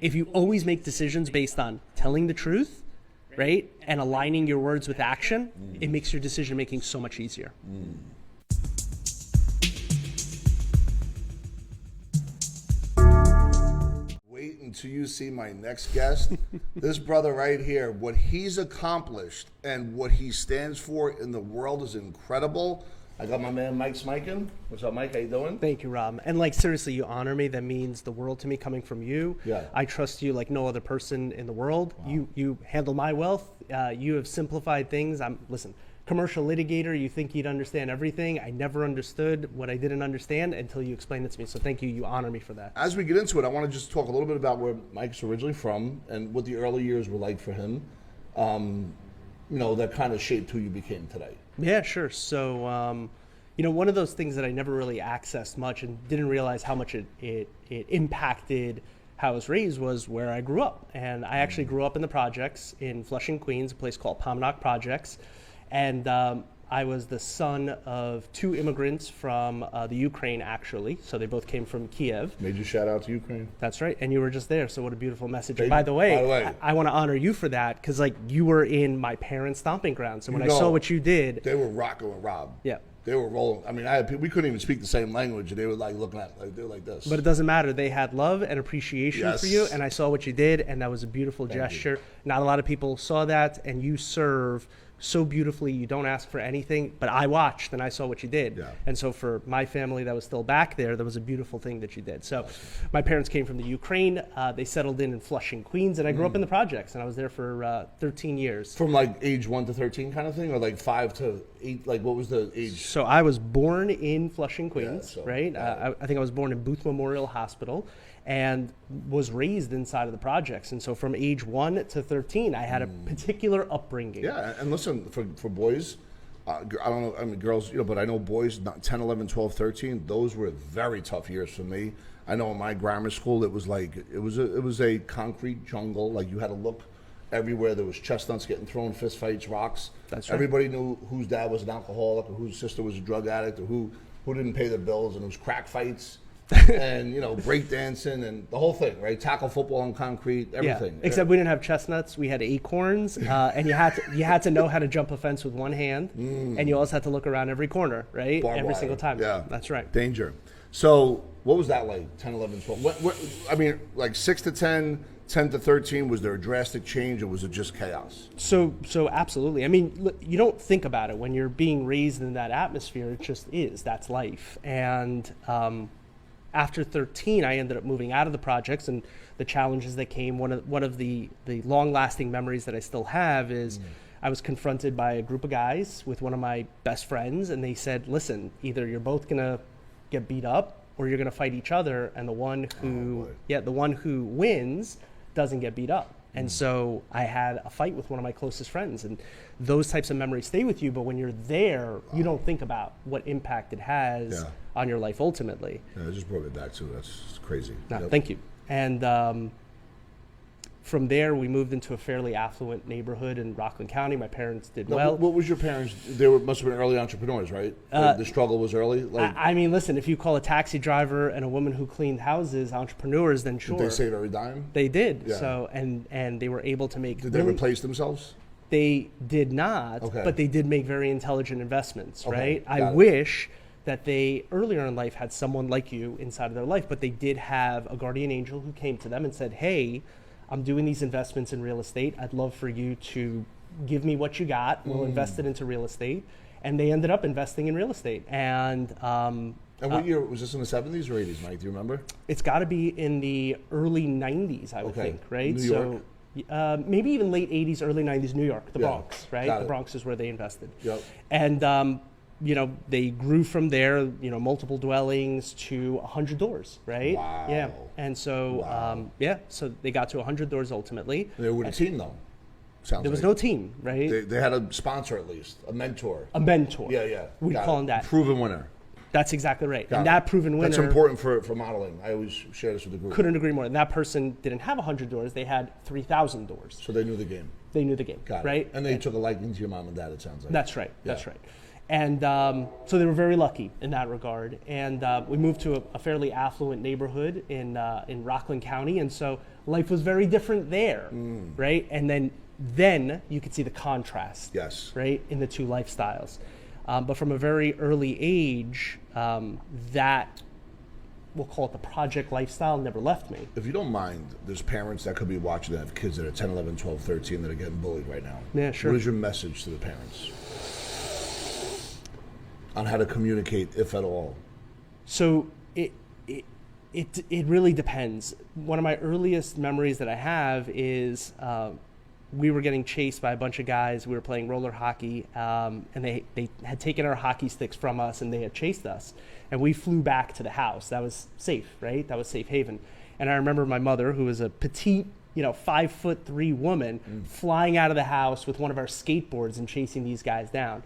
If you always make decisions based on telling the truth, right, and aligning your words with action, it makes your decision making so much easier. Wait until you see my next guest. This brother right here, what he's accomplished and what he stands for in the world is incredible. I got my man Mike Smikin. What's up, Mike? How you doing? Thank you, Rob. And like, seriously, you honor me. That means the world to me coming from you. Yeah. I trust you like no other person in the world. Wow. You handle my wealth. You have simplified things. Listen, commercial litigator, you think you'd understand everything. I never understood what I didn't understand until you explained it to me. So thank you. You honor me for that. As we get into it, I want to just talk a little bit about where Mike's originally from and what the early years were like for him. That kind of shaped who you became today. Yeah, sure. So, one of those things that I never really accessed much and didn't realize how much it impacted how I was raised was where I grew up. And I actually grew up in the projects in Flushing, Queens, a place called Pominock Projects. And I was the son of two immigrants from the Ukraine, actually. So they both came from Kiev. Made you shout out to Ukraine. That's right. And you were just there. So what a beautiful message. And by the way, I want to honor you for that because you were in my parents' stomping grounds. So when I saw what you did. They were rocking with Rob. Yeah. They were rolling. I mean, we couldn't even speak the same language. And they were looking at, they were like this. But it doesn't matter. They had love and appreciation for you. And I saw what you did. And that was a beautiful gesture. Not a lot of people saw that. And you serve so beautifully. You don't ask for anything, but I watched and I saw what you did. Yeah. And so for my family that was still back there, was a beautiful thing that you did. So my parents came from the Ukraine. They settled in Flushing, Queens, and I grew up in the projects, and I was there for 13 years. From age 1 to 13 kind of thing, or 5 to 8? What was the age? So I was born in Flushing, Queens, right? I think I was born in Booth Memorial Hospital and was raised inside of the projects. And so from age 1 to 13, I had a particular upbringing. Yeah, and listen, for boys, I don't know, I mean girls, but I know boys, 10, 11, 12, 13, those were very tough years for me. I know in my grammar school, it was a concrete jungle. You had to look everywhere. There was chestnuts getting thrown, fist fights, rocks. That's right. Everybody knew whose dad was an alcoholic or whose sister was a drug addict or who didn't pay their bills, and it was crack fights. And break dancing and the whole thing, right? Tackle football on concrete, everything. Yeah, except we didn't have chestnuts; we had acorns, and you had to know how to jump a fence with one hand, and you also had to look around every corner, right? Every single time. Yeah, that's right. Danger. So, what was that like? 10, 11, 12. 6 to 10. 10 to 13, was there a drastic change or was it just chaos? So absolutely. I mean, you don't think about it when you're being raised in that atmosphere. It just is. That's life. And after 13, I ended up moving out of the projects and the challenges that came. One of the long-lasting memories that I still have is I was confronted by a group of guys with one of my best friends, and they said, listen, either you're both going to get beat up or you're going to fight each other, and the one who wins doesn't get beat up. And so I had a fight with one of my closest friends, and those types of memories stay with you, but when you're there, you don't think about what impact it has on your life ultimately. Yeah, I just brought it back to that's crazy. No, Thank you. And from there, we moved into a fairly affluent neighborhood in Rockland County. My parents did well. What was your parents? They must have been early entrepreneurs, right? The struggle was early? I mean, listen, if you call a taxi driver and a woman who cleaned houses entrepreneurs, then sure. Did they save every dime? They did. Yeah. So, and they were able to make... Did they replace themselves? They did not, but they did make very intelligent investments, right? I wish that they, earlier in life, had someone like you inside of their life, but they did have a guardian angel who came to them and said, hey, I'm doing these investments in real estate. I'd love for you to give me what you got. We'll invest it into real estate. And they ended up investing in real estate. And what year? Was this in the 70s or 80s, Mike? Do you remember? It's got to be in the early 90s, I would think, right? New York? So maybe even late 80s, early 90s, New York, the Bronx, right? The Bronx is where they invested. Yep. And they grew from there, multiple dwellings to 100 doors, right? Wow. Yeah. And so, so they got to 100 doors ultimately. They were a team, though. There was no team, right? They had a sponsor at least, a mentor. A mentor. Yeah. We call him that. Proven winner. That's exactly right. And that proven winner. That's important for modeling. I always share this with the group. Couldn't agree more. And that person didn't have 100 doors. They had 3,000 doors. So they knew the game. They knew the game, Got right? It. And they took a liking to your mom and dad, it sounds like. That's right. Yeah. That's right. And so they were very lucky in that regard. And we moved to a fairly affluent neighborhood in Rockland County, and so life was very different there, right? And then you could see the contrast, Yes. right, in the two lifestyles. But from a very early age, that, we'll call it the project lifestyle, never left me. If you don't mind, there's parents that could be watching that have kids that are 10, 11, 12, 13 that are getting bullied right now. Yeah, sure. What is your message to the parents on how to communicate, if at all? So it really depends. One of my earliest memories that I have is we were getting chased by a bunch of guys. We were playing roller hockey, and they had taken our hockey sticks from us, and they had chased us. And we flew back to the house. That was safe, right? That was safe haven. And I remember my mother, who was a petite, 5'3" woman, flying out of the house with one of our skateboards and chasing these guys down.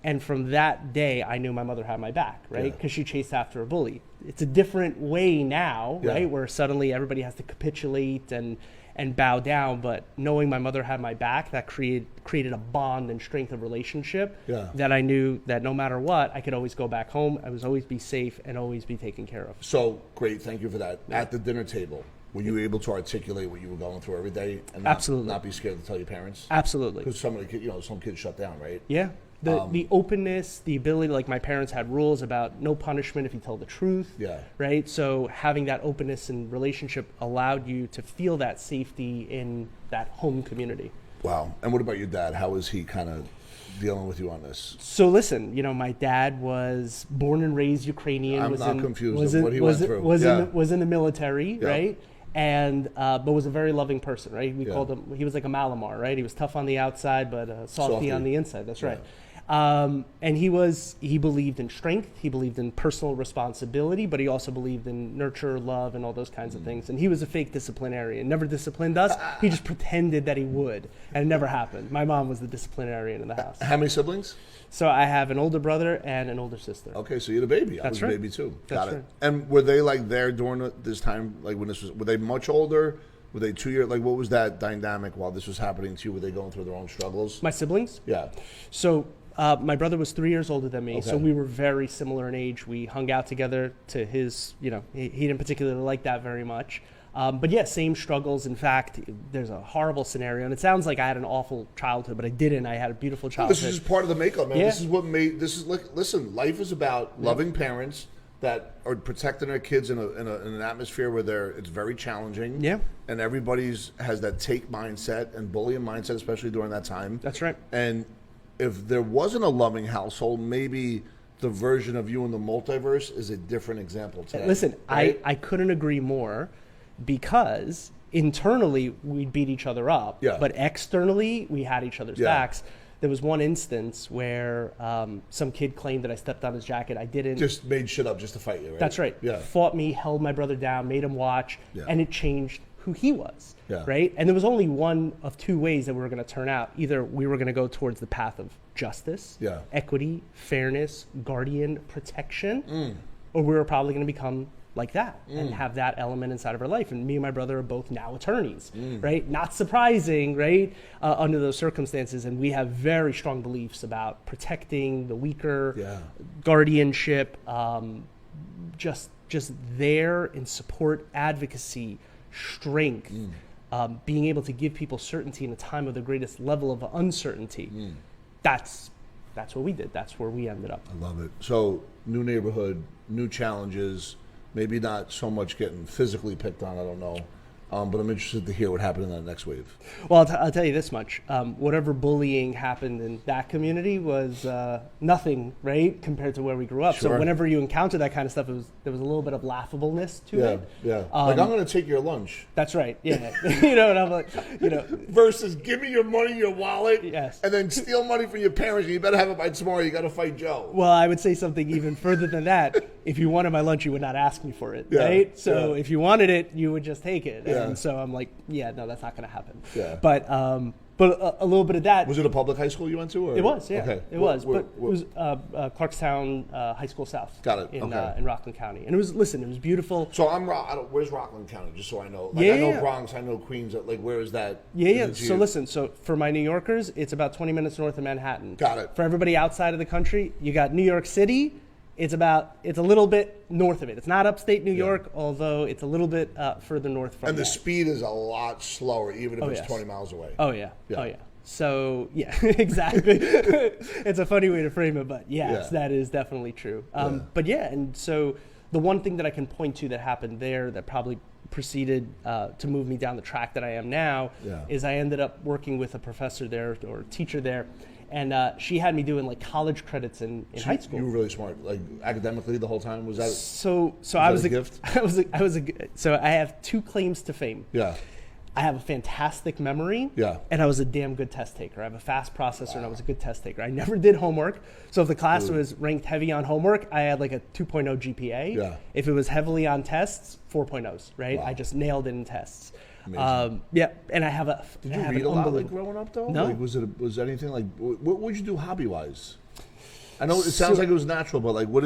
And from that day, I knew my mother had my back, right? Because she chased after a bully. It's a different way now, right? Where suddenly everybody has to capitulate and bow down. But knowing my mother had my back, that created a bond and strength of relationship that I knew that no matter what, I could always go back home. I was always be safe and always be taken care of. So, great. Thank you for that. At the dinner table, were you able to articulate what you were going through every day and not be scared to tell your parents? Absolutely. Because some kids shut down, right? Yeah. The openness, the ability, like my parents had rules about no punishment if you tell the truth, right? So having that openness and relationship allowed you to feel that safety in that home community. Wow. And what about your dad? How is he kind of dealing with you on this? So listen, my dad was born and raised Ukrainian. I'm not confused with what he went through. Was in the military, right? And but was a very loving person, right? We called him. He was like a Malamar, right? He was tough on the outside, but softy on the inside. That's right. And he believed in strength. He believed in personal responsibility, but he also believed in nurture, love, and all those kinds of things. And he was a fake disciplinarian. Never disciplined us. He just pretended that he would, and it never happened. My mom was the disciplinarian in the house. How many siblings? So I have an older brother and an older sister. Okay, so you're the baby. I was a baby too. Got it. And were they like there during this time, like when this was? Were they much older? Were they 2 years? Like, what was that dynamic while this was happening to you? Were they going through their own struggles? My siblings? Yeah. So my brother was 3 years older than me, so we were very similar in age. We hung out together to his, he didn't particularly like that very much. But yeah, same struggles. In fact, there's a horrible scenario, and it sounds like I had an awful childhood, but I didn't. I had a beautiful childhood. This is just part of the makeup, man. This is what made, listen, life is about loving parents that are protecting their kids in an atmosphere where it's very challenging. Yeah. And everybody's has that take mindset and bullying mindset, especially during that time. That's right. And if there wasn't a loving household, maybe the version of you in the multiverse is a different example today. Listen, right? I couldn't agree more, because internally we'd beat each other up, but externally we had each other's backs. There was one instance where some kid claimed that I stepped on his jacket. I didn't. Just made shit up just to fight you, right? That's right. Yeah. Fought me, held my brother down, made him watch, and it changed who he was, Yeah. right? And there was only one of two ways that we were going to turn out. Either we were going to go towards the path of justice, equity, fairness, guardian protection, or we were probably going to become like that and have that element inside of our life. And me and my brother are both now attorneys, right? Not surprising, right? Under those circumstances. And we have very strong beliefs about protecting the weaker, guardianship, just there in support, advocacy, strength, being able to give people certainty in a time of the greatest level of uncertainty. That's what we did. That's where we ended up. I love it. So new neighborhood, new challenges, maybe not so much getting physically picked on, I don't know. But I'm interested to hear what happened in that next wave. Well, I'll tell you this much. Whatever bullying happened in that community was nothing, right, compared to where we grew up. Sure. So whenever you encounter that kind of stuff, there was a little bit of laughableness to it. Yeah. Like, I'm going to take your lunch. That's right. Yeah. And I'm like, Versus give me your money, your wallet, yes, and then steal money from your parents. You better have it by tomorrow. You got to fight Joe. Well, I would say something even further than that. If you wanted my lunch, you would not ask me for it, right? So if you wanted it, you would just take it. And so I'm like, no, that's not going to happen. Yeah. But But a little bit of that. Was it a public high school you went to? Or? It was, yeah. Okay. It was. But it was Clarkstown High School South. Got it. In Rockland County. And it was beautiful. So where's Rockland County, just so I know? Like, Yeah, I know yeah. Bronx, I know Queens. Like, where is that? Yeah. Is it So listen, for my New Yorkers, it's about 20 minutes north of Manhattan. Got it. For everybody outside of the country, you got New York City. It's a little bit north of it. It's not upstate New York, although it's a little bit further north from And the that. speed is a lot slower, even if it's yes. 20 miles away. Oh yeah. So yeah, exactly. It's a funny way to frame it, but yes, that is definitely true. But yeah, and so the one thing that I can point to that happened there that probably proceeded to move me down the track that I am now is I ended up working with a professor there or teacher there. And she had me doing like college credits in high school. You were really smart, like academically the whole time. Was that so? I was a gift. So I have two claims to fame. Yeah. I have a fantastic memory. Yeah. And I was a damn good test taker. I have a fast processor and I was a good test taker. I never did homework. So if the class was ranked heavy on homework, I had like a 2.0 GPA. Yeah. If it was heavily on tests, 4.0s, right? Wow. I just nailed it in tests. Amazing. And I have a. Did you read a lot like growing up though? No. Like, was anything like what would you do hobby wise? I know it sounds like it was natural, but like what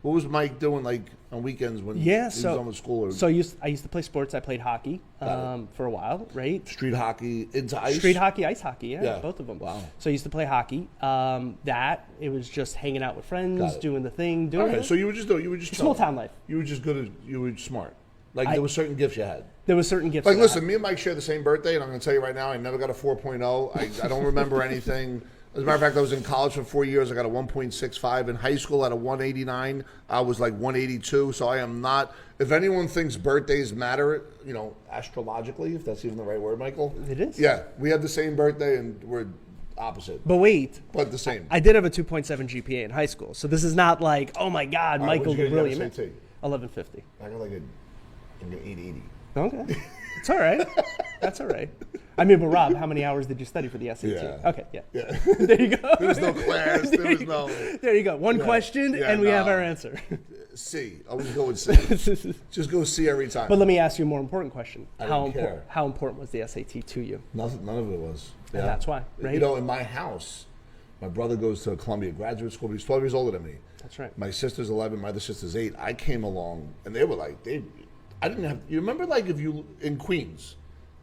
was Mike doing like on weekends when he was done with school? So I used to play sports. I played hockey for a while, right? Street hockey into ice? Street hockey, ice hockey, yeah, both of them. Wow. So I used to play hockey. It was just hanging out with friends, doing the thing, doing it. So you were just small town life. You were just you were smart. Like there were certain gifts you had. There were certain gifts. Like listen, me and Mike share the same birthday, and I'm going to tell you right now, I never got a 4.0. I don't remember anything. As a matter of fact, I was in college for 4 years. I got a 1.65. In high school, at a 189. I was like 182. So I am not. If anyone thinks birthdays matter, astrologically, if that's even the right word, Michael. It is. Yeah, we had the same birthday, and we're opposite. But wait. But the same. I did have a 2.7 GPA in high school, so this is not like, oh my God, Michael, the brilliant man. 1150. I got like an 880. Okay. It's all right. That's all right. I mean, but Rob, how many hours did you study for the SAT? Yeah. Okay, yeah. There you go. There was no class. There you go. One question, and we have our answer. C. I would go with C. Just go C every time. But let me ask you a more important question. How important was the SAT to you? None of it was. Yeah. And that's why, right? In my house, my brother goes to Columbia Graduate School. He's 12 years older than me. That's right. My sister's 11. My other sister's 8. I came along, and they were like, I didn't have. You remember, like, if you in Queens,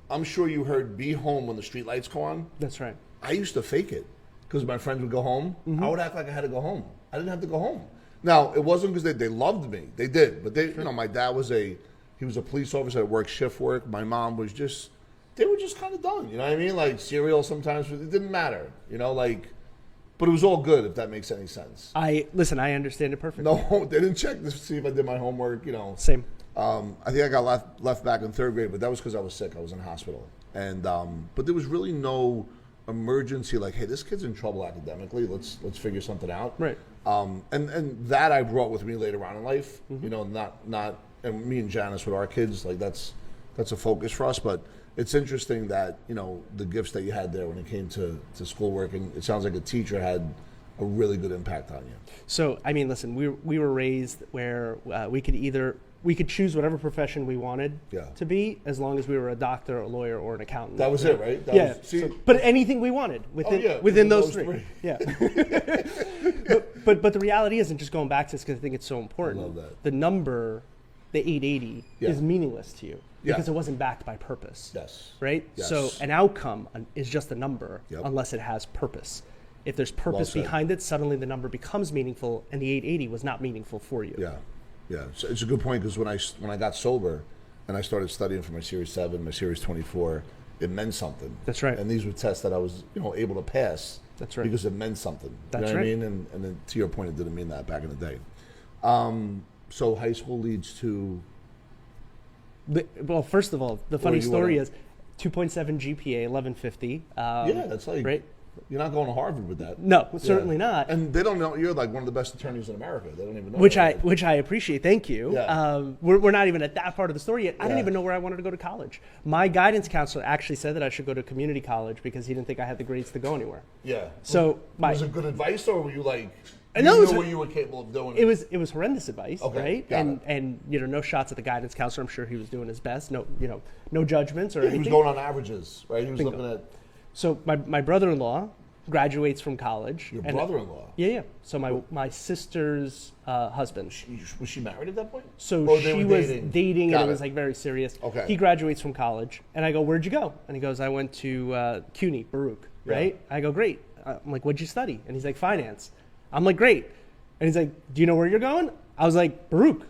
I'm sure you heard "Be home when the street lights go on." That's right. I used to fake it because my friends would go home. Mm-hmm. I would act like I had to go home. I didn't have to go home. Now it wasn't because they loved me. They did, but my dad was a police officer that worked shift work. My mom was just. They were just kind of done. You know what I mean? Like cereal sometimes. It didn't matter. But it was all good, if that makes any sense. I understand it perfectly. No, they didn't check to see if I did my homework. Same. I think I got left back in third grade, but that was because I was sick. I was in hospital, and but there was really no emergency. Like, hey, this kid's in trouble academically. Let's figure something out. Right. And that I brought with me later on in life. Mm-hmm. Not and me and Janice with our kids. Like that's a focus for us. But it's interesting that the gifts that you had there when it came to schoolwork, and it sounds like a teacher had a really good impact on you. So I mean, listen, we were raised where we could choose whatever profession we wanted to be, as long as we were a doctor, a lawyer, or an accountant. That was it, right? But anything we wanted within those three. Yeah. but the reality isn't just going back to this because I think it's so important. I love that. The number, the 880, is meaningless to you because it wasn't backed by purpose. Yes. Right? Yes. So an outcome is just a number unless it has purpose. If there's purpose behind it, suddenly the number becomes meaningful, and the 880 was not meaningful for you. Yeah. Yeah, so it's a good point because when I got sober and I started studying for my Series 7, my Series 24, it meant something. That's right. And these were tests that I was able to pass. That's right. Because it meant something. That's you know right. what I mean? And then to your point, it didn't mean that back in the day. So high school leads to. Well, first of all, the funny story is 2.7 GPA, 1150. That's like. Right? You're not going to Harvard with that. No, certainly not. And they don't know you're like one of the best attorneys in America. They don't even know. Which I appreciate. Thank you. Yeah. We're not even at that part of the story yet. I didn't even know where I wanted to go to college. My guidance counselor actually said that I should go to community college because he didn't think I had the grades to go anywhere. Yeah. So was it good advice, or were you like? No, what you were capable of doing. It was horrendous advice, right? Got it. And no shots at the guidance counselor. I'm sure he was doing his best. No judgments or anything. He was going on averages, right? He was looking at. So my brother-in-law graduates from college. Your brother-in-law? Yeah. So my sister's husband. Was she married at that point? So Oh, she was dating, and it was like very serious. Okay. He graduates from college, and I go, "Where'd you go?" And he goes, "I went to CUNY, Baruch." Right? Yeah. I go, "Great." I'm like, "What'd you study?" And he's like, "Finance." I'm like, "Great." And he's like, "Do you know where you're going?" I was like, "Baruch."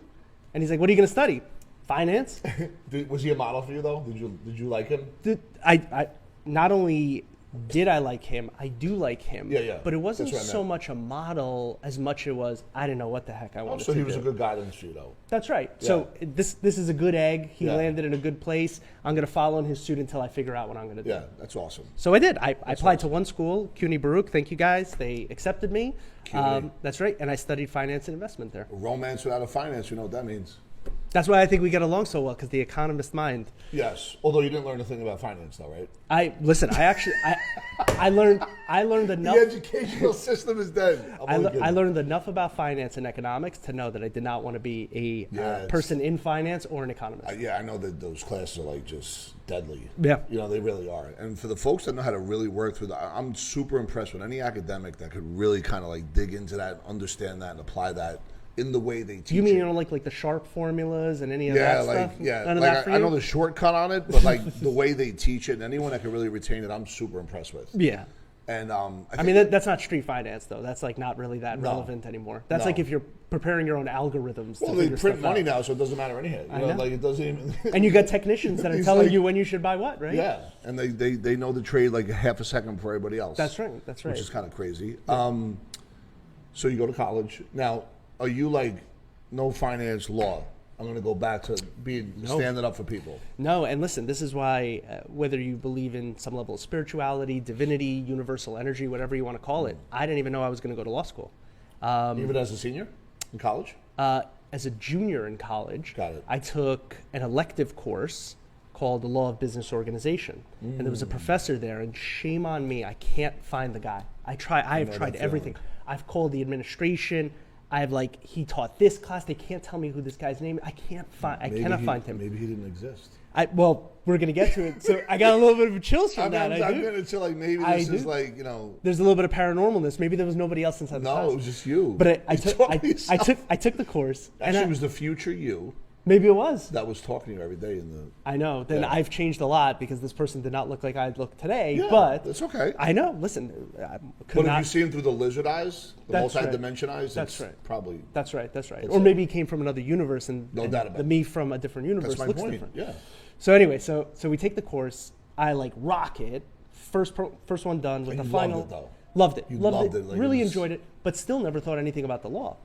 And he's like, "What are you going to study?" "Finance." Was he a model for you though? Did you like him? I not only did I like him, I do like him. Yeah. But it wasn't That's what I so meant. much a model as much it was I didn't know what the heck I wanted to do. So he was a good guidance for you though. That's right. Yeah. So this is a good egg. He Yeah. landed in a good place. I'm going to follow in his suit until I figure out what I'm going to do. Yeah, that's awesome. So I did. I applied to one school, CUNY Baruch. Thank you guys. They accepted me. CUNY. That's right. And I studied finance and investment there. Romance without a finance, you know what that means. That's why I think we get along so well, because the economist mind. Yes, although you didn't learn a thing about finance though, right? I learned enough. The educational system is dead. I learned enough about finance and economics to know that I did not want to be a person in finance or an economist. I know that those classes are like just deadly. Yeah. You know, they really are. And for the folks that know how to really work through that, I'm super impressed with any academic that could really kind of like dig into that, understand that, and apply that in the way they teach. You mean it. you don't like the sharp formulas and any of that stuff? None of like that for I you? know the shortcut on it, but like the way they teach it, and anyone that can really retain it, I'm super impressed with. Yeah. And I mean, that's not street finance, though. That's like not really that relevant anymore. That's like if you're preparing your own algorithms. Well, to they figure print stuff money out. now, so it doesn't matter anyhow. You know, like it doesn't even. And you got technicians that are He's telling like- you when you should buy what, right? Yeah, and they know the trade like a half a second before everybody else. That's right. That's right. Which is kind of crazy. So you go to college. Now, are you like, no finance, law? I'm going to go back to standing up for people. No, and listen, this is why whether you believe in some level of spirituality, divinity, universal energy, whatever you want to call it, I didn't even know I was going to go to law school. Even as a senior in college? As a junior in college, Got it. I took an elective course called the Law of Business Organization. And there was a professor there, and shame on me, I can't find the guy. I have tried everything. I've called the administration. He taught this class. They can't tell me who this guy's name is. I cannot find him. Maybe he didn't exist. Well, we're going to get to it. So I got a little bit of chills from that. I'm going to chill, like maybe this is like, you know. There's a little bit of paranormalness. Maybe there was nobody else inside the class. No, it was just you. But I took the course. Actually, it was the future you maybe it was. that was talking to you every day in the. I know. Then I've changed a lot because this person did not look like I look today. Yeah, but that's okay. I know. Listen, But if you see him through the lizard eyes, the That's right. multi-dimension eyes, That's it's right. probably. That's right. Or maybe he came from another universe, and No doubt about the it. me from a different universe That's my looks point. different. Yeah. So anyway, so we take the course. I rock it. First one done with And the you final. loved it, though. Loved it. You loved loved it. it, like really it was- enjoyed it, but still never thought anything about the law.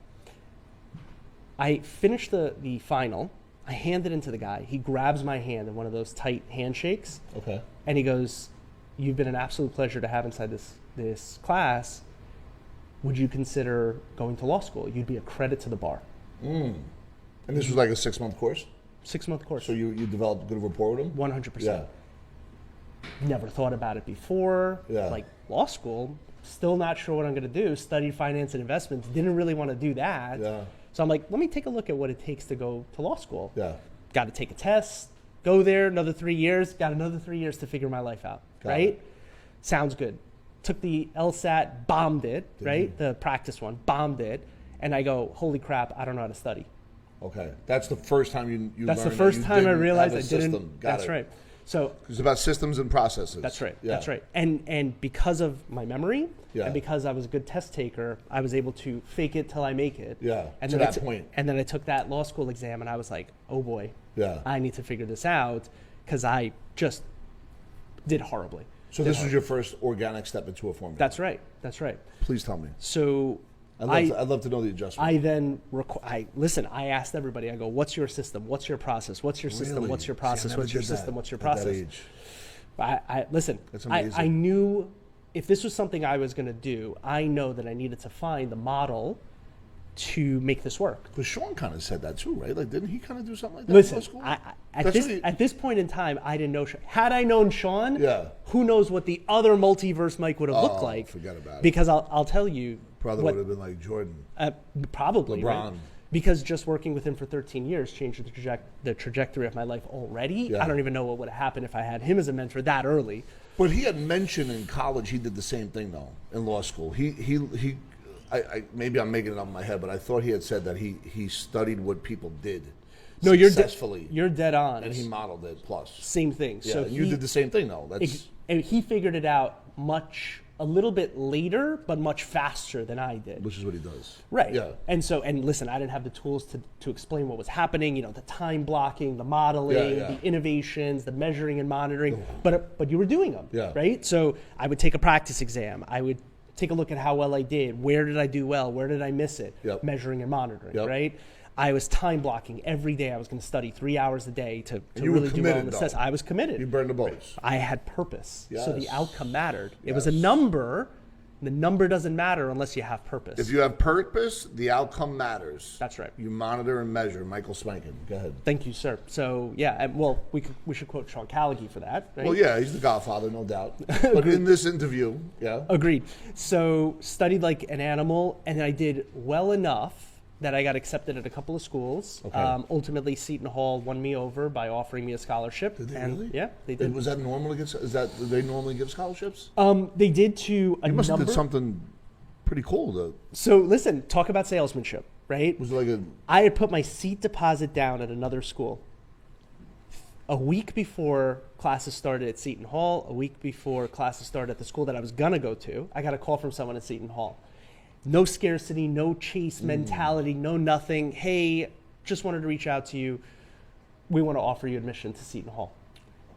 I finished the final. I hand it into the guy. He grabs my hand in one of those tight handshakes. Okay. And he goes, "You've been an absolute pleasure to have inside this class. Would you consider going to law school? You'd be a credit to the bar." And this was like a 6-month course? 6-month course. So you developed good rapport with him? 100%. Yeah. Never thought about it before. Yeah. Like law school, still not sure what I'm going to do. Studied finance and investments. Didn't really want to do that. Yeah. So I'm like, let me take a look at what it takes to go to law school. Yeah. Got to take a test, go there, another 3 years, got another 3 years to figure my life out, Got right? it. Sounds good. Took the LSAT, bombed it, right? The practice one, bombed it. And I go, holy crap, I don't know how to study. Okay. That's the first time you That's the learned that first you time I didn't realized have I a didn't. system. Got That's it. right. So It's about systems and processes. that's right. Yeah. That's right. And because of my memory Yeah. and because I was a good test taker, I was able to fake it till I make it. Yeah, And to then that point. And then I took that law school exam, and I was like, oh boy, Yeah. I need to figure this out, because I just did horribly. So this was your first organic step into a formula. That's right. That's right. Please tell me. So I'd love to know the adjustment. I then I asked everybody. I go, "What's your system? What's your process? What's your system? Really? What's your See, I process? never What's your did that system? What's your at that process?" age. Listen. That's amazing. I knew if this was something I was going to do, I know that I needed to find the model to make this work. Because Sean kind of said that too, right? Like, didn't he kind of do something like that Listen, in law school? at this point in time, I didn't know Sean. Had I known Sean, Yeah. who knows what the other multiverse Mike would have looked like? forget about it. Because I'll tell you, Brother what- would have been like Jordan. probably LeBron. right? Because just working with him for 13 years changed the trajectory of my life already. Yeah. I don't even know what would have happened if I had him as a mentor that early. But he had mentioned in college he did the same thing though in law school. I maybe I'm making it up in my head, but I thought he had said that he studied what people did No, successfully. you're dead on. And he modeled it plus. Same thing. Yeah, So you did the same thing though. and he figured it out a little bit later, but much faster than I did. Which is what he does. Right. Yeah. And listen, I didn't have the tools to explain what was happening, the time blocking, the modeling, the innovations, the measuring and monitoring, but you were doing them, right? So I would take a practice exam. I would take a look at how well I did. Where did I do well? Where did I miss it? Measuring and monitoring, right? I was time blocking every day. I was going to study 3 hours a day to really do well in the test. I was committed. You burned the boats. I had purpose. Yes. So the outcome mattered. It was a number. The number doesn't matter unless you have purpose. If you have purpose, the outcome matters. That's right. You monitor and measure. Michael Spankin. Go ahead. Thank you, sir. So we should quote Sean Callaghy for that, right? Well, yeah, he's the godfather, no doubt. But in this interview, Agreed. So studied like an animal, and I did well enough that I got accepted at a couple of schools. Okay. Ultimately, Seton Hall won me over by offering me a scholarship. Did they really? Yeah, they did. Was that normally? Do they normally give scholarships? They did to a You must have number. did something pretty cool though. So listen, talk about salesmanship, right? Was it like I had put my seat deposit down at another school. A week before classes started at Seton Hall, a week before classes started at the school that I was gonna go to, I got a call from someone at Seton Hall. No scarcity, no chase mentality, no nothing. Hey, just wanted to reach out to you. We want to offer you admission to Seton Hall.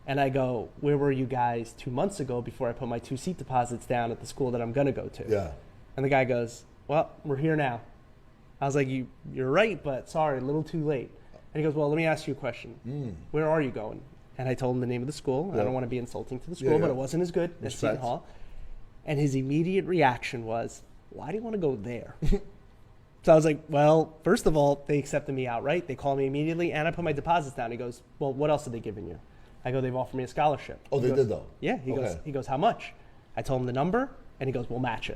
And I go, where were you guys 2 months ago before I put my 2 seat deposits down at the school that I'm going to go to? Yeah. And the guy goes, well, we're here now. I was like, you're right, but sorry, a little too late. And he goes, well, let me ask you a question. Where are you going? And I told him the name of the school. I don't want to be insulting to the school, but it wasn't as good as Seton Hall. And his immediate reaction was, why do you want to go there? So I was like, well, first of all, they accepted me outright. They called me immediately, and I put my deposits down. He goes, well, what else have they given you? I go, they've offered me a scholarship. Oh, they did though? Yeah. He goes, how much? I told him the number, and he goes, we'll match it.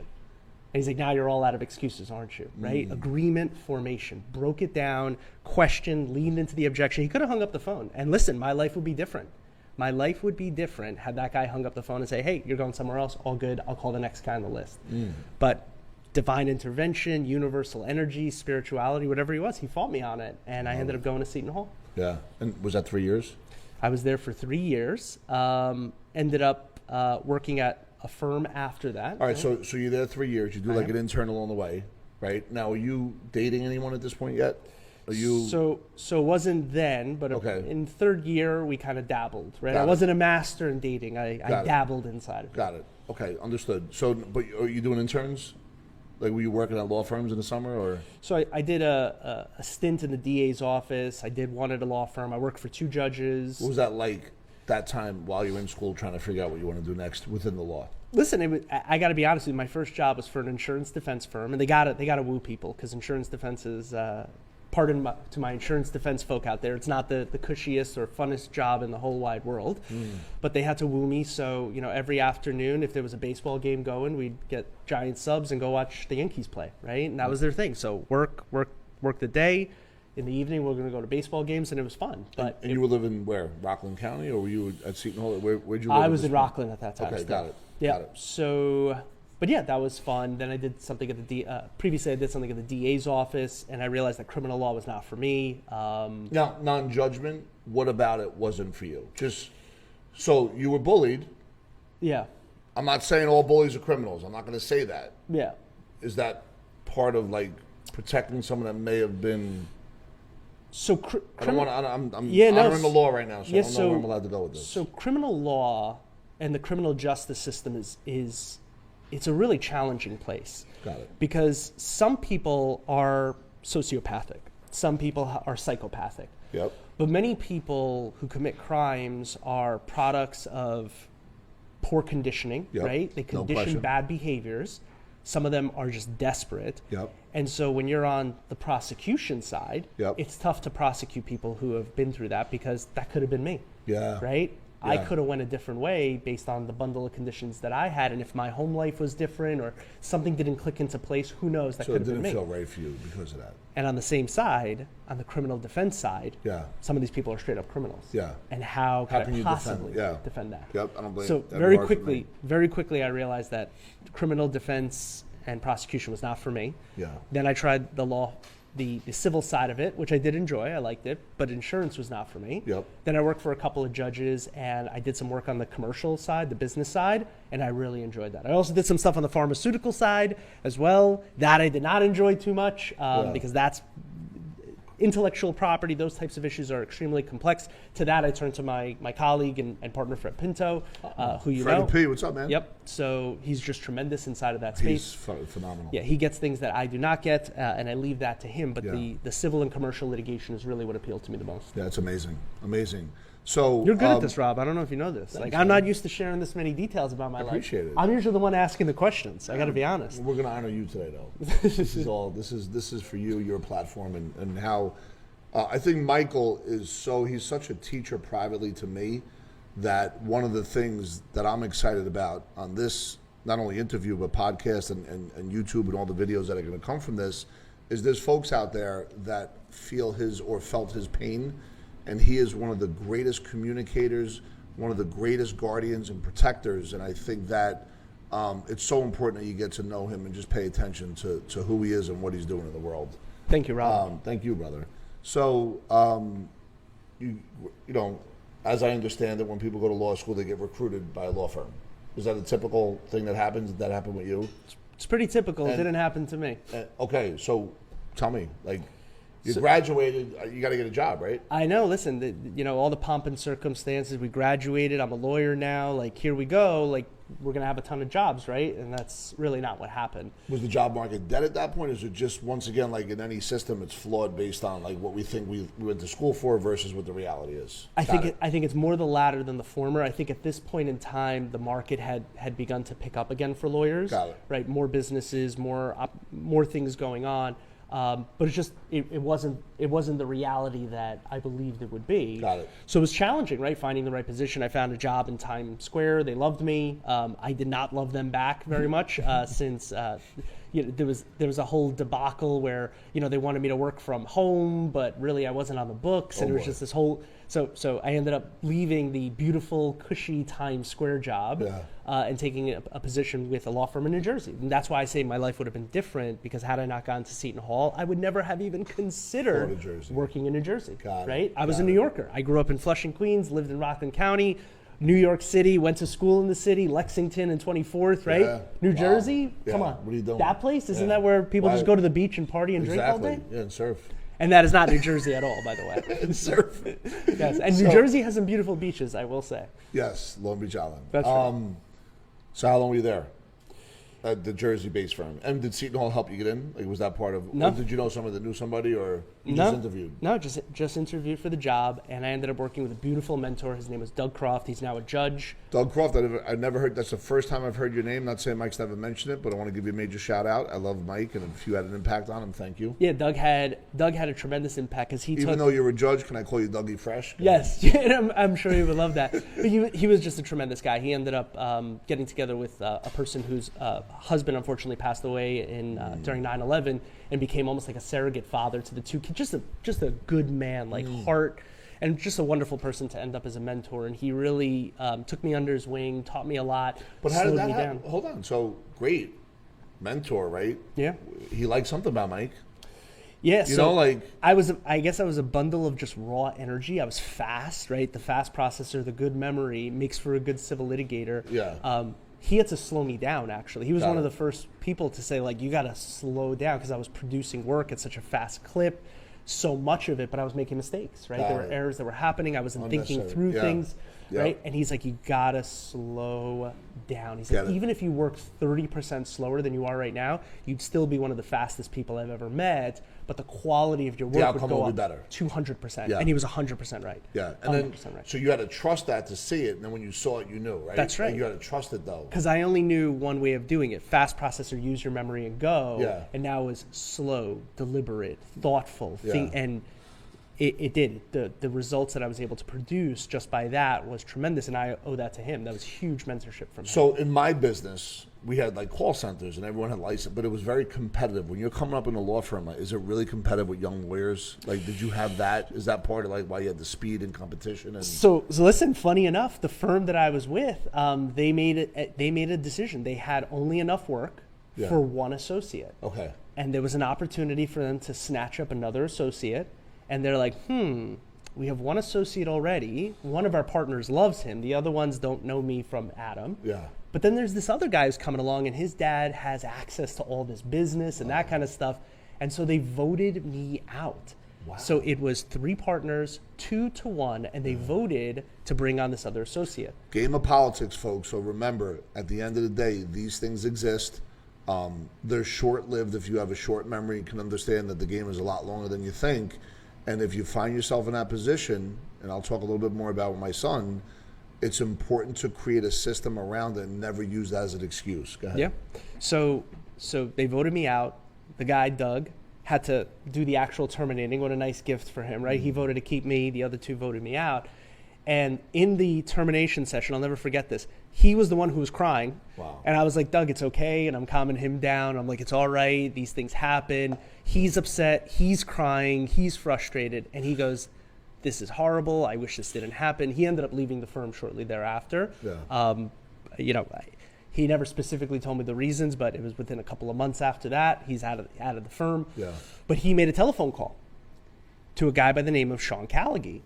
And he's like, now you're all out of excuses, aren't you? Right? Agreement formation. Broke it down, questioned, leaned into the objection. He could have hung up the phone. And listen, my life would be different. My life would be different had that guy hung up the phone and say, hey, you're going somewhere else. All good. I'll call the next guy on the list. But divine intervention, universal energy, spirituality, whatever he fought me on it. And I ended up going to Seton Hall. Yeah. And was that 3 years? I was there for 3 years. Ended up working at a firm after that. All right, so you're there 3 years. You do like an intern along the way, right? Now, are you dating anyone at this point yet? Are you? So it wasn't then, but in third year we kind of dabbled, right? I wasn't a master in dating. I dabbled inside of it. Got it. Okay, understood. So, but are you doing interns? Like, were you working at law firms in the summer, or? So I did a stint in the DA's office. I did one at a law firm. I worked for 2 judges. What was that like? That time while you're in school, trying to figure out what you want to do next within the law. Listen, I got to be honest with you. My first job was for an insurance defense firm, and they got to woo people because insurance defense is. Pardon to my insurance defense folk out there, it's not the cushiest or funnest job in the whole wide world, but they had to woo me. So every afternoon, if there was a baseball game going, we'd get giant subs and go watch the Yankees play, right? And that was their thing. So work the day. In the evening, we're going to go to baseball games, and it was fun. But and you were living where? Rockland County, or were you at Seton Hall? Where'd you live? I was in Rockland at that time. Okay, got it. Yeah. Got it. So. But yeah, that was fun. Then I did something at the previously I did something at the DA's office, and I realized that criminal law was not for me. Now, non-judgment, what about it wasn't for you? Just, so you were bullied. Yeah. I'm not saying all bullies are criminals. I'm not going to say that. Yeah. Is that part of like protecting someone that may have been? So I'm honoring the law right now, so I don't know where I'm allowed to go with this. So criminal law and the criminal justice system is it's a really challenging place. Got it. Because some people are sociopathic. Some people are psychopathic. Yep. But many people who commit crimes are products of poor conditioning, right? They condition bad behaviors. Some of them are just desperate. Yep. And so when you're on the prosecution side, Yep. it's tough to prosecute people who have been through that because that could have been me. Yeah. Right? I could have went a different way based on the bundle of conditions that I had, and if my home life was different or something didn't click into place, who knows? That So could it have been me. didn't feel right for you because of that. And on the same side, on the criminal defense side, Yeah. some of these people are straight up criminals. Yeah. And how How could can I you possibly defend? defend that? Yep, I don't blame So you. That'd be very hard for me. quickly, I realized that criminal defense and prosecution was not for me. Yeah. Then I tried the law, the civil side of it, which I did enjoy. I liked it, but insurance was not for me. Yep. Then I worked for a couple of judges, and I did some work on the commercial side, the business side, and I really enjoyed that. I also did some stuff on the pharmaceutical side as well. That I did not enjoy too much because that's intellectual property. Those types of issues are extremely complex. To that, I turned to my colleague and partner, Fred Pinto, who you Freddie know. P, what's up, man? Yep. So he's just tremendous inside of that space. He's phenomenal. Yeah, he gets things that I do not get, and I leave that to him. But Yeah. the civil and commercial litigation is really what appealed to me the most. Yeah, it's amazing. Amazing. So You're good at this, Rob. I don't know if you know this. Like, I'm not used to sharing this many details about my life. appreciate it. I'm usually the one asking the questions. I got to be honest. We're going to honor you today, though. This is for you, your platform, and how I think Michael he's such a teacher privately to me that one of the things that I'm excited about on this, not only interview, but podcast and YouTube and all the videos that are going to come from this, is there's folks out there that feel his or felt his pain, and he is one of the greatest communicators, one of the greatest guardians and protectors, and I think that it's so important that you get to know him and just pay attention to who he is and what he's doing in the world. Thank you, Rob. Thank you, brother. So, you know, as I understand it, when people go to law school, they get recruited by a law firm. Is that a typical thing that happens? Did that happen with you? It's pretty typical. It didn't happen to me. Okay, so tell me, like, you graduated, you got to get a job, right? I know. Listen, all the pomp and circumstances. We graduated. I'm a lawyer now. Like, here we go. Like, we're going to have a ton of jobs, right? And that's really not what happened. Was the job market dead at that point? Is it just, once again, like in any system, it's flawed based on like what we think we went to school for versus what the reality is? I think it's more the latter than the former. I think at this point in time, the market had begun to pick up again for lawyers. Got it. Right, more businesses, more things going on. But it's just it wasn't the reality that I believed it would be. Got it. So it was challenging, right? Finding the right position. I found a job in Times Square. They loved me. I did not love them back very much since there was a whole debacle where they wanted me to work from home, but really I wasn't on the books, and it was just this whole. So I ended up leaving the beautiful, cushy Times Square job and taking a position with a law firm in New Jersey. And that's why I say my life would have been different, because had I not gone to Seton Hall, I would never have even considered working in New Jersey. Right? I was a New Yorker. I grew up in Flushing, Queens, lived in Rockland County, New York City, went to school in the city, Lexington and 24th, right? Yeah. New Jersey? Yeah. Come on. What are you doing? That place? Isn't that where people just go to the beach and party and drink all day? Yeah, and surf. And that is not New Jersey at all, by the way. And surf. Yes, and New Jersey has some beautiful beaches, I will say. Yes, Long Beach Island. That's right. So how long were you there? At the Jersey-based firm. And did Seton Hall help you get in? Like, was that part of? No. Or did you know someone that knew somebody, or you just interviewed? No, just interviewed for the job, and I ended up working with a beautiful mentor. His name was Doug Croft. He's now a judge. Doug Croft. I never heard. That's the first time I've heard your name. Not saying Mike's never mentioned it, but I want to give you a major shout out. I love Mike, and if you had an impact on him, thank you. Yeah, Doug had a tremendous impact because he Even though you're a judge, can I call you Dougie Fresh? Yes, I'm sure he would love that. But he was just a tremendous guy. He ended up getting together with a person whose husband unfortunately passed away during 9/11, and became almost like a surrogate father to the two kids. Just a good man, like heart, and just a wonderful person to end up as a mentor. And he really took me under his wing, taught me a lot. But how did slowed that me happen? down. Hold on. So great mentor, right? Yeah. He liked something about Mike. Yeah, You know, like, I guess I was a bundle of just raw energy. I was fast, right? The fast processor, the good memory makes for a good civil litigator. Yeah. He had to slow me down, actually. He was Got one it. of the first people to say, like, you got to slow down, because I was producing work at such a fast clip, so much of it, but I was making mistakes, right? There were errors that were happening. I wasn't thinking through things, right? And he's like, you got to slow down. He's like, even if you worked 30% slower than you are right now, you'd still be one of the fastest people I've ever met, but the quality of your work would go up better. 200%. Yeah. And he was 100% right. Yeah, and then 100% right. so you had to trust that to see it, and then when you saw it, you knew, right? That's right. And you had to trust it though. Because I only knew one way of doing it. Fast processor, use your memory and go. Yeah. And now is slow, deliberate, thoughtful, Yeah. and It did. The results that I was able to produce just by that was tremendous, and I owe that to him. That was huge mentorship from him. So in my business, we had like call centers and everyone had license, but it was very competitive. When you're coming up in a law firm, like, is it really competitive with young lawyers? Like, did you have that? Is that part of like why you had the speed and competition? And So listen, funny enough, the firm that I was with, they made a decision. They had only enough work for one associate. Okay. And there was an opportunity for them to snatch up another associate. And they're like, we have one associate already. One of our partners loves him. The other ones don't know me from Adam. Yeah. But then there's this other guy who's coming along, and his dad has access to all this business and that kind of stuff. And so they voted me out. Wow. So it was 3 partners, 2-1, and they voted to bring on this other associate. Game of politics, folks. So remember, at the end of the day, these things exist. They're short-lived. If you have a short memory, you can understand that the game is a lot longer than you think. And if you find yourself in that position, and I'll talk a little bit more about with my son, it's important to create a system around it and never use that as an excuse. Go ahead. Yeah. So they voted me out. The guy, Doug, had to do the actual terminating. What a nice gift for him, right? He voted to keep me. The other 2 voted me out. And in the termination session, I'll never forget this, he was the one who was crying. Wow. And I was like, Doug, it's okay. And I'm calming him down. I'm like, it's all right. These things happen. He's upset. He's crying. He's frustrated. And he goes, this is horrible. I wish this didn't happen. He ended up leaving the firm shortly thereafter. Yeah. He never specifically told me the reasons, but it was within a couple of months after that. He's out of the firm. Yeah. But he made a telephone call to a guy by the name of Sean Callaghy.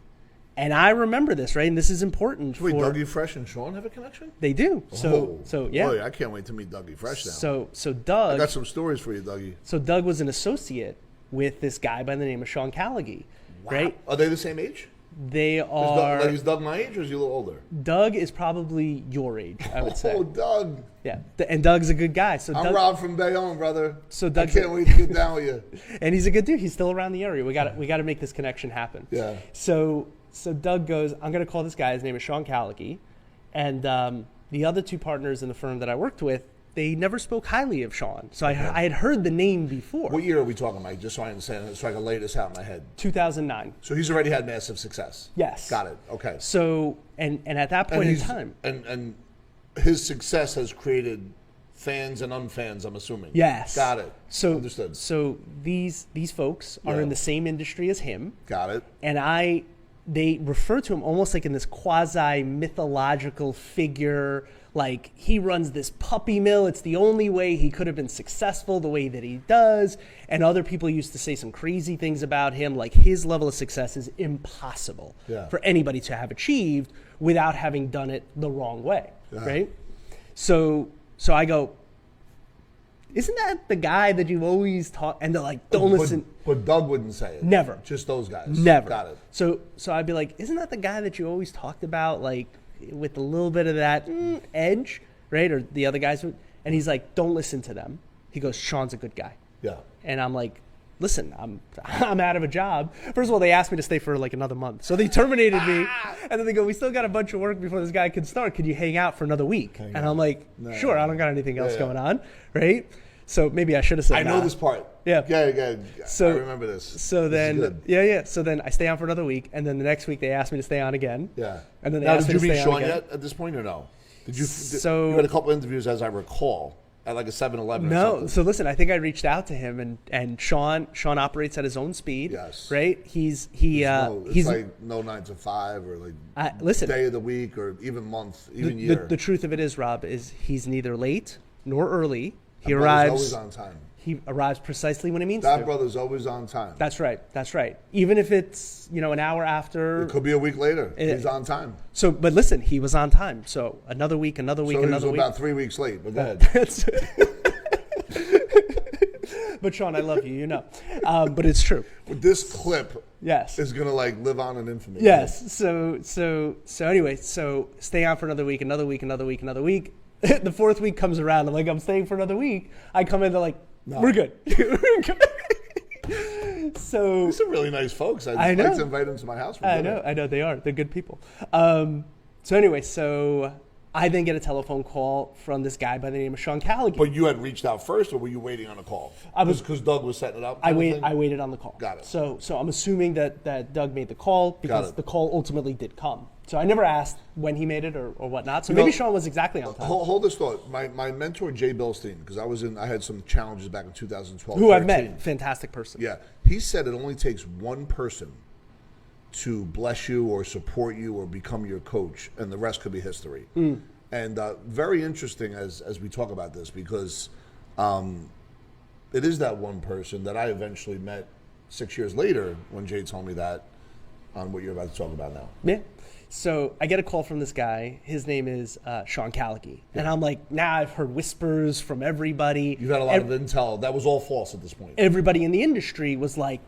And I remember this, right? And this is important. Wait, Dougie Fresh and Sean have a connection? They do. So yeah. Boy, I can't wait to meet Dougie Fresh now. So Doug. I got some stories for you, Dougie. So Doug was an associate with this guy by the name of Sean Callaghy, right? Are they the same age? They are. Is Doug my age or is he a little older? Doug is probably your age, I would say. Oh, Doug. Yeah, and Doug's a good guy. So I'm Rob from Bayonne, brother. So I Doug's can't wait to get down with you. And he's a good dude. He's still around the area. We got to make this connection happen. Yeah. So Doug goes, I'm going to call this guy. His name is Sean Callaghy. And the other 2 partners in the firm that I worked with, they never spoke highly of Sean. So I had heard the name before. What year are we talking, Mike? Just so I understand, so I can lay this out in my head. 2009. So he's already had massive success. Yes. Got it. Okay. So, and at that point in time. And his success has created fans and unfans, I'm assuming. Yes. Got it. So understood. So these folks are in the same industry as him. Got it. And they refer to him almost like in this quasi-mythological figure, like he runs this puppy mill. It's the only way he could have been successful the way that he does. And other people used to say some crazy things about him, like his level of success is impossible for anybody to have achieved without having done it the wrong way, right? So I go, isn't that the guy that you've always taught? And they're like, don't listen. But Doug wouldn't say it. Never. Just those guys. Never. Got it. So I'd be like, isn't that the guy that you always talked about, like with a little bit of that edge, right? Or the other guys. And he's like, don't listen to them. He goes, Sean's a good guy. Yeah. And I'm like, listen, I'm out of a job. First of all, they asked me to stay for like another month. So they terminated me. And then they go, we still got a bunch of work before this guy can start. Could you hang out for another week? And I'm like, sure, I don't got anything else going on, right? So maybe I should have said I know this part. Yeah. Yeah. So, I remember this. So then, yeah. So then I stay on for another week. And then the next week they asked me to stay on again. Yeah. And then they now, asked me to stay on Did you meet Sean yet at this point or no? Did you? So, you had a couple interviews, as I recall, at like a 7-Eleven. No. Or something. So listen, I think I reached out to him, and Sean operates at his own speed. Yes. Right. He's like no 9 to 5 or like listen, day of the week or even month, even year. The truth of it is, Rob, is he's neither late nor early. He that arrives always on time. He arrives precisely when he means that to. brother's always on time. That's right. Even if it's an hour after. It could be a week later. He's on time. So, but listen, he was on time. So another week, another week, so another he was week. about 3 weeks late. But go ahead. But Sean, I love you. But it's true. But this clip. Yes. Is gonna live on in infamy. Yes. So anyway, so stay on for another week, another week, another week, another week. The 4th week comes around. I'm staying for another week. I come in, they're like, no. We're good. So these are really nice folks. I'd like to invite them to my house. I know they are. They're good people. So anyway, so I then get a telephone call from this guy by the name of Sean Callaghan. But you had reached out first, or were you waiting on a call? Because Doug was setting it up. I waited on the call. Got it. So I'm assuming that Doug made the call because the call ultimately did come. So I never asked when he made it or whatnot. So maybe Sean was exactly on time. Hold this thought. My mentor Jay Bilstein, because I had some challenges back in 2012. Who I've met, fantastic person. Yeah, he said it only takes one person to bless you or support you or become your coach, and the rest could be history. And very interesting as we talk about this, because it is that one person that I eventually met 6 years later when Jay told me that on what you're about to talk about now. Yeah. So I get a call from this guy. His name is Sean Callaghan. And I'm like, I've heard whispers from everybody. You got a lot of intel. That was all false at this point. Everybody in the industry was like,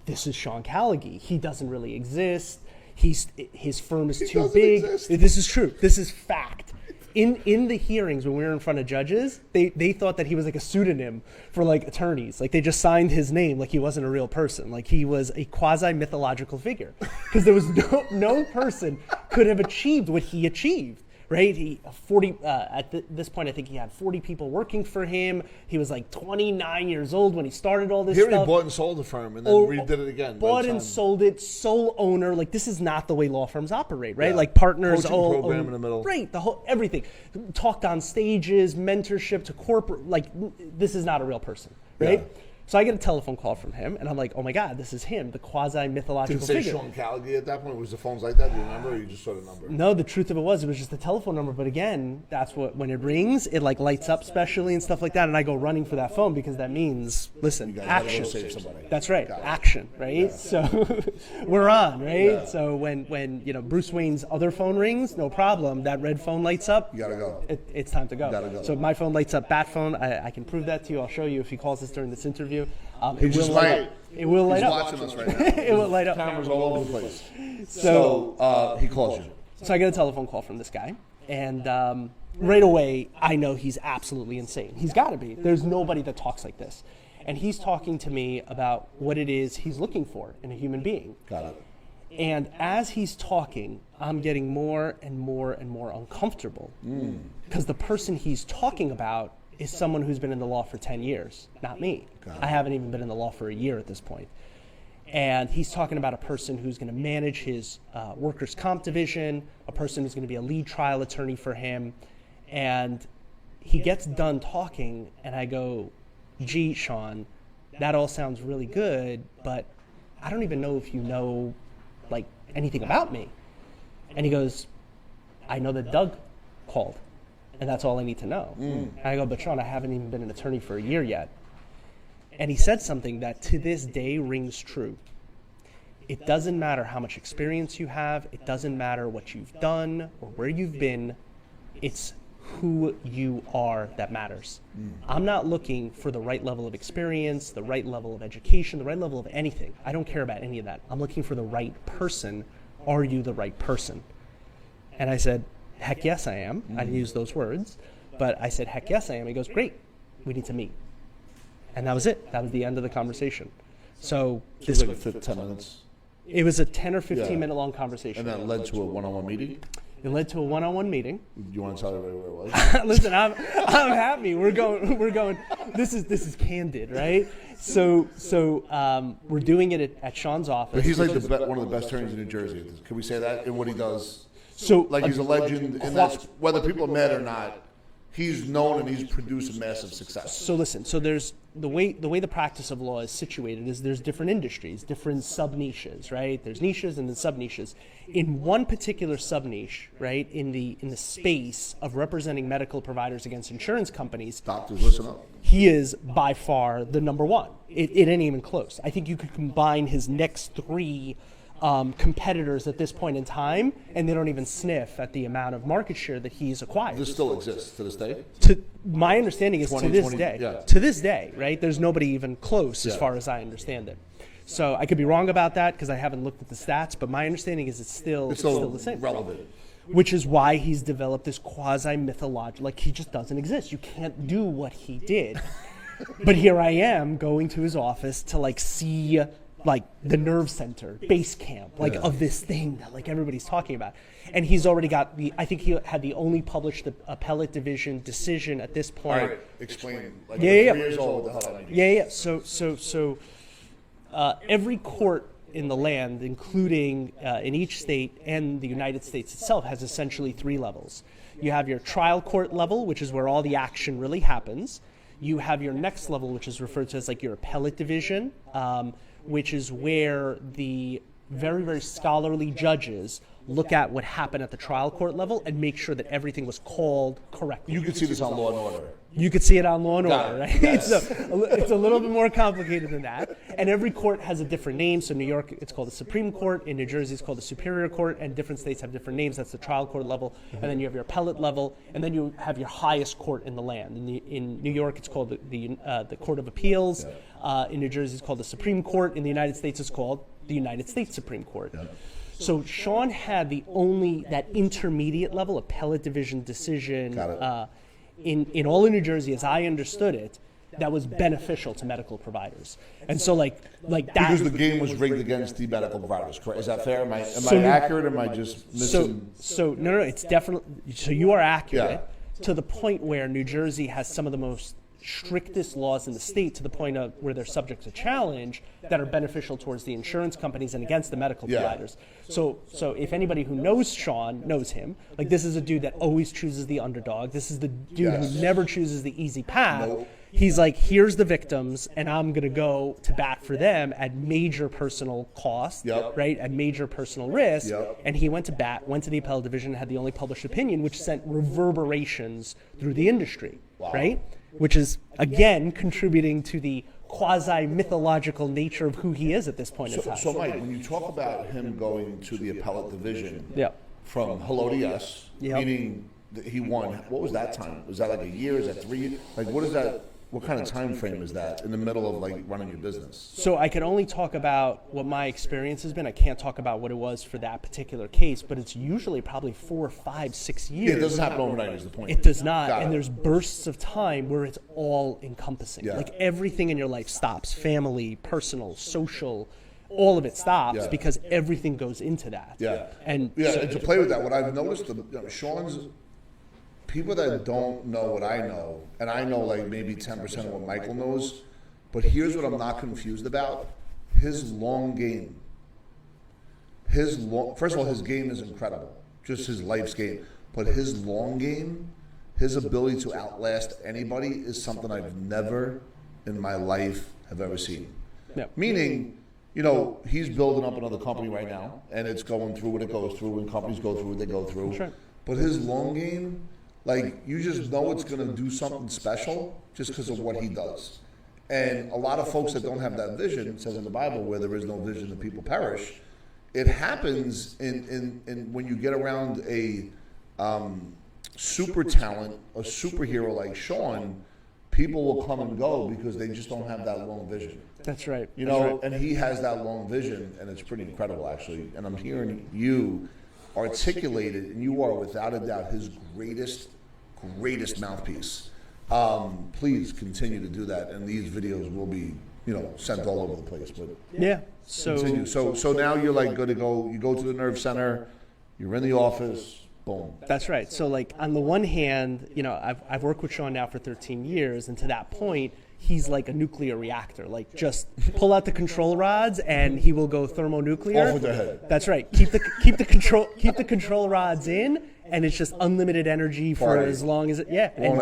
this is Sean Callaghan. He doesn't really exist. His firm is too big. This is true. This is fact. In the hearings when we were in front of judges, they thought that he was like a pseudonym for like attorneys. Like they just signed his name like he wasn't a real person. Like he was a quasi-mythological figure. Because there was no person could have achieved what he achieved. Right? This point, I think he had 40 people working for him. He was like 29 years old when he started all this stuff. He already bought and sold the firm and then redid it again. Bought and sold it, sole owner. Like this is not the way law firms operate, right? Yeah. Like partners coaching program in the middle. Right, everything. Talked on stages, mentorship to corporate. Like this is not a real person, right? Yeah. So I get a telephone call from him, and I'm like, oh my God, this is him, the quasi-mythological figure. Did it say Sean Callaghan at that point? Was the phones like that? Do you remember, or you just saw the number? No, the truth of it was just the telephone number. But again, that's when it rings, it like lights up specially and stuff like that, and I go running for that phone because that means, listen, action. Go save somebody. That's right, action, right? Yeah. So we're on, right? Yeah. So when Bruce Wayne's other phone rings, no problem. That red phone lights up. You gotta go. It's time to go. You gotta go. So my phone lights up, bat phone. I can prove that to you. I'll show you if he calls us during this interview. It will light up. It will light up. He's watching us right now. It will light up. Cameras all over the place. So he calls you. So I get a telephone call from this guy, and right away I know he's absolutely insane. He's got to be. There's nobody that talks like this. And he's talking to me about what it is he's looking for in a human being. Got it. And as he's talking, I'm getting more and more and more uncomfortable because the person he's talking about is someone who's been in the law for 10 years, not me. I haven't even been in the law for a year at this point. And he's talking about a person who's going to manage his workers' comp division, a person who's going to be a lead trial attorney for him. And he gets done talking, and I go, gee, Sean, that all sounds really good, but I don't even know if you know like anything about me. And he goes, I know that Doug called. And that's all I need to know. And I go, but Sean, I haven't even been an attorney for a year yet. And he said something that to this day rings true. It doesn't matter how much experience you have. It doesn't matter what you've done or where you've been. It's who you are that matters. I'm not looking for the right level of experience, the right level of education, the right level of anything. I don't care about any of that. I'm looking for the right person. Are you the right person? And I said, heck yes, I am. I didn't use those words, but I said, heck yes, I am. He goes, great, we need to meet. And that was it. That was the end of the conversation. So this was like 10 minutes? It was a 10 or 15 minute long conversation. And that led to a one-on-one meeting? It led to a one-on-one meeting. You want to tell everybody where it was? Listen, I'm happy. We're going. This is candid, right? So we're doing it at Sean's office. But he's like one of the best attorneys in New Jersey. Can we say that in what he does? So like he's a legend, and that's whether people are mad or not. He's known and he's produced a massive success. So listen, so there's the way the practice of law is situated is there's different industries, different sub niches, right? There's niches and then sub niches. In one particular sub niche, right, in the space of representing medical providers against insurance companies, doctors, listen up. He is by far the number one. It ain't even close. I think you could combine his next three competitors at this point in time, and they don't even sniff at the amount of market share that he's acquired. This still exists to this day? My understanding is 20, to this 20, day. Yeah. To this day, right? There's nobody even close as far as I understand it. So I could be wrong about that because I haven't looked at the stats, but my understanding is it's still the same. Relevant. Which is why he's developed this quasi-mythological, like he just doesn't exist. You can't do what he did. But here I am going to his office to like see like the nerve center, base camp, like of this thing that like everybody's talking about. And he's already got I think he had the only published appellate division decision at this point. All right, explain. Like, Yeah. 3 years old, what the hell that means. So every court in the land, including in each state and the United States itself, has essentially 3 levels. You have your trial court level, which is where all the action really happens. You have your next level, which is referred to as like your appellate division, which is where the very, very scholarly judges look at what happened at the trial court level and make sure that everything was called correctly. You can see this on Law and Order. You could see it on Law and Got Order, it. right? Yes. It's a little bit more complicated than that. And every court has a different name. So New York, it's called the Supreme Court. In New Jersey, it's called the Superior Court. And different states have different names. That's the trial court level. And then you have your appellate level. And then you have your highest court in the land. In New York, it's called the Court of Appeals. In New Jersey, it's called the Supreme Court. In the United States, it's called the United States Supreme Court. So Sean had that intermediate level appellate division decision in all of New Jersey, as I understood it, that was beneficial to medical providers. And so like that. Because the game was rigged against the medical providers, correct? Is that fair? Am I accurate or am I just missing? So no, it's definitely, so you are accurate to the point where New Jersey has some of the most strictest laws in the state, to the point of where they're subject to challenge, that are beneficial towards the insurance companies and against the medical providers. So if anybody who knows Sean knows him, like this is a dude that always chooses the underdog. This is the dude who never chooses the easy path. Nope. He's like, here's the victims, and I'm going to go to bat for them at major personal cost, right? At major personal risk. And he went to bat, went to the appellate division, and had the only published opinion, which sent reverberations through the industry, right? Which is, again, contributing to the quasi-mythological nature of who he is at this point in time. So, Mike, when you talk about him going to the appellate division from hello to yes, meaning that he won, what was that time? Was that like a year? Is that 3? Like, what is that? What kind of time frame is that in the middle of like running your business? So I can only talk about what my experience has been. I can't talk about what it was for that particular case, but it's usually probably 4, 5, 6 years. It doesn't happen overnight is the point. It does not. And there's bursts of time where it's all encompassing. Like everything in your life stops. Family, personal, social, all of it stops because everything goes into that. And to play with that, what I've noticed, Sean's people that don't know what I know, and I know like maybe 10% of what Michael knows, but here's what I'm not confused about. His long game. First of all, his game is incredible. Just his life's game. But his long game, his ability to outlast anybody is something I've never in my life have ever seen. Meaning, he's building up another company right now, and it's going through what it goes through, and companies go through what they go through. Sure. But his long game, like, you just know it's going to do something special just because of what he does. And a lot of folks that don't have that vision, it says in the Bible, where there is no vision, the people perish. It happens in when you get around a super talent, a superhero like Sean, people will come and go because they just don't have that long vision. That's right. And he has that long vision, and it's pretty incredible, actually. And I'm hearing you articulated, and you are without a doubt his greatest mouthpiece. Please continue to do that, and these videos will be, sent all over the place. But continue. So now you're like good to go. You go to the nerve center. You're in the office. Boom. That's right. So like on the one hand, I've worked with Sean now for 13 years, and to that point, he's like a nuclear reactor. Like just pull out the control rods, and he will go thermonuclear. Off with the head. That's right. Keep the control rods in, and it's just unlimited energy for as long as it. And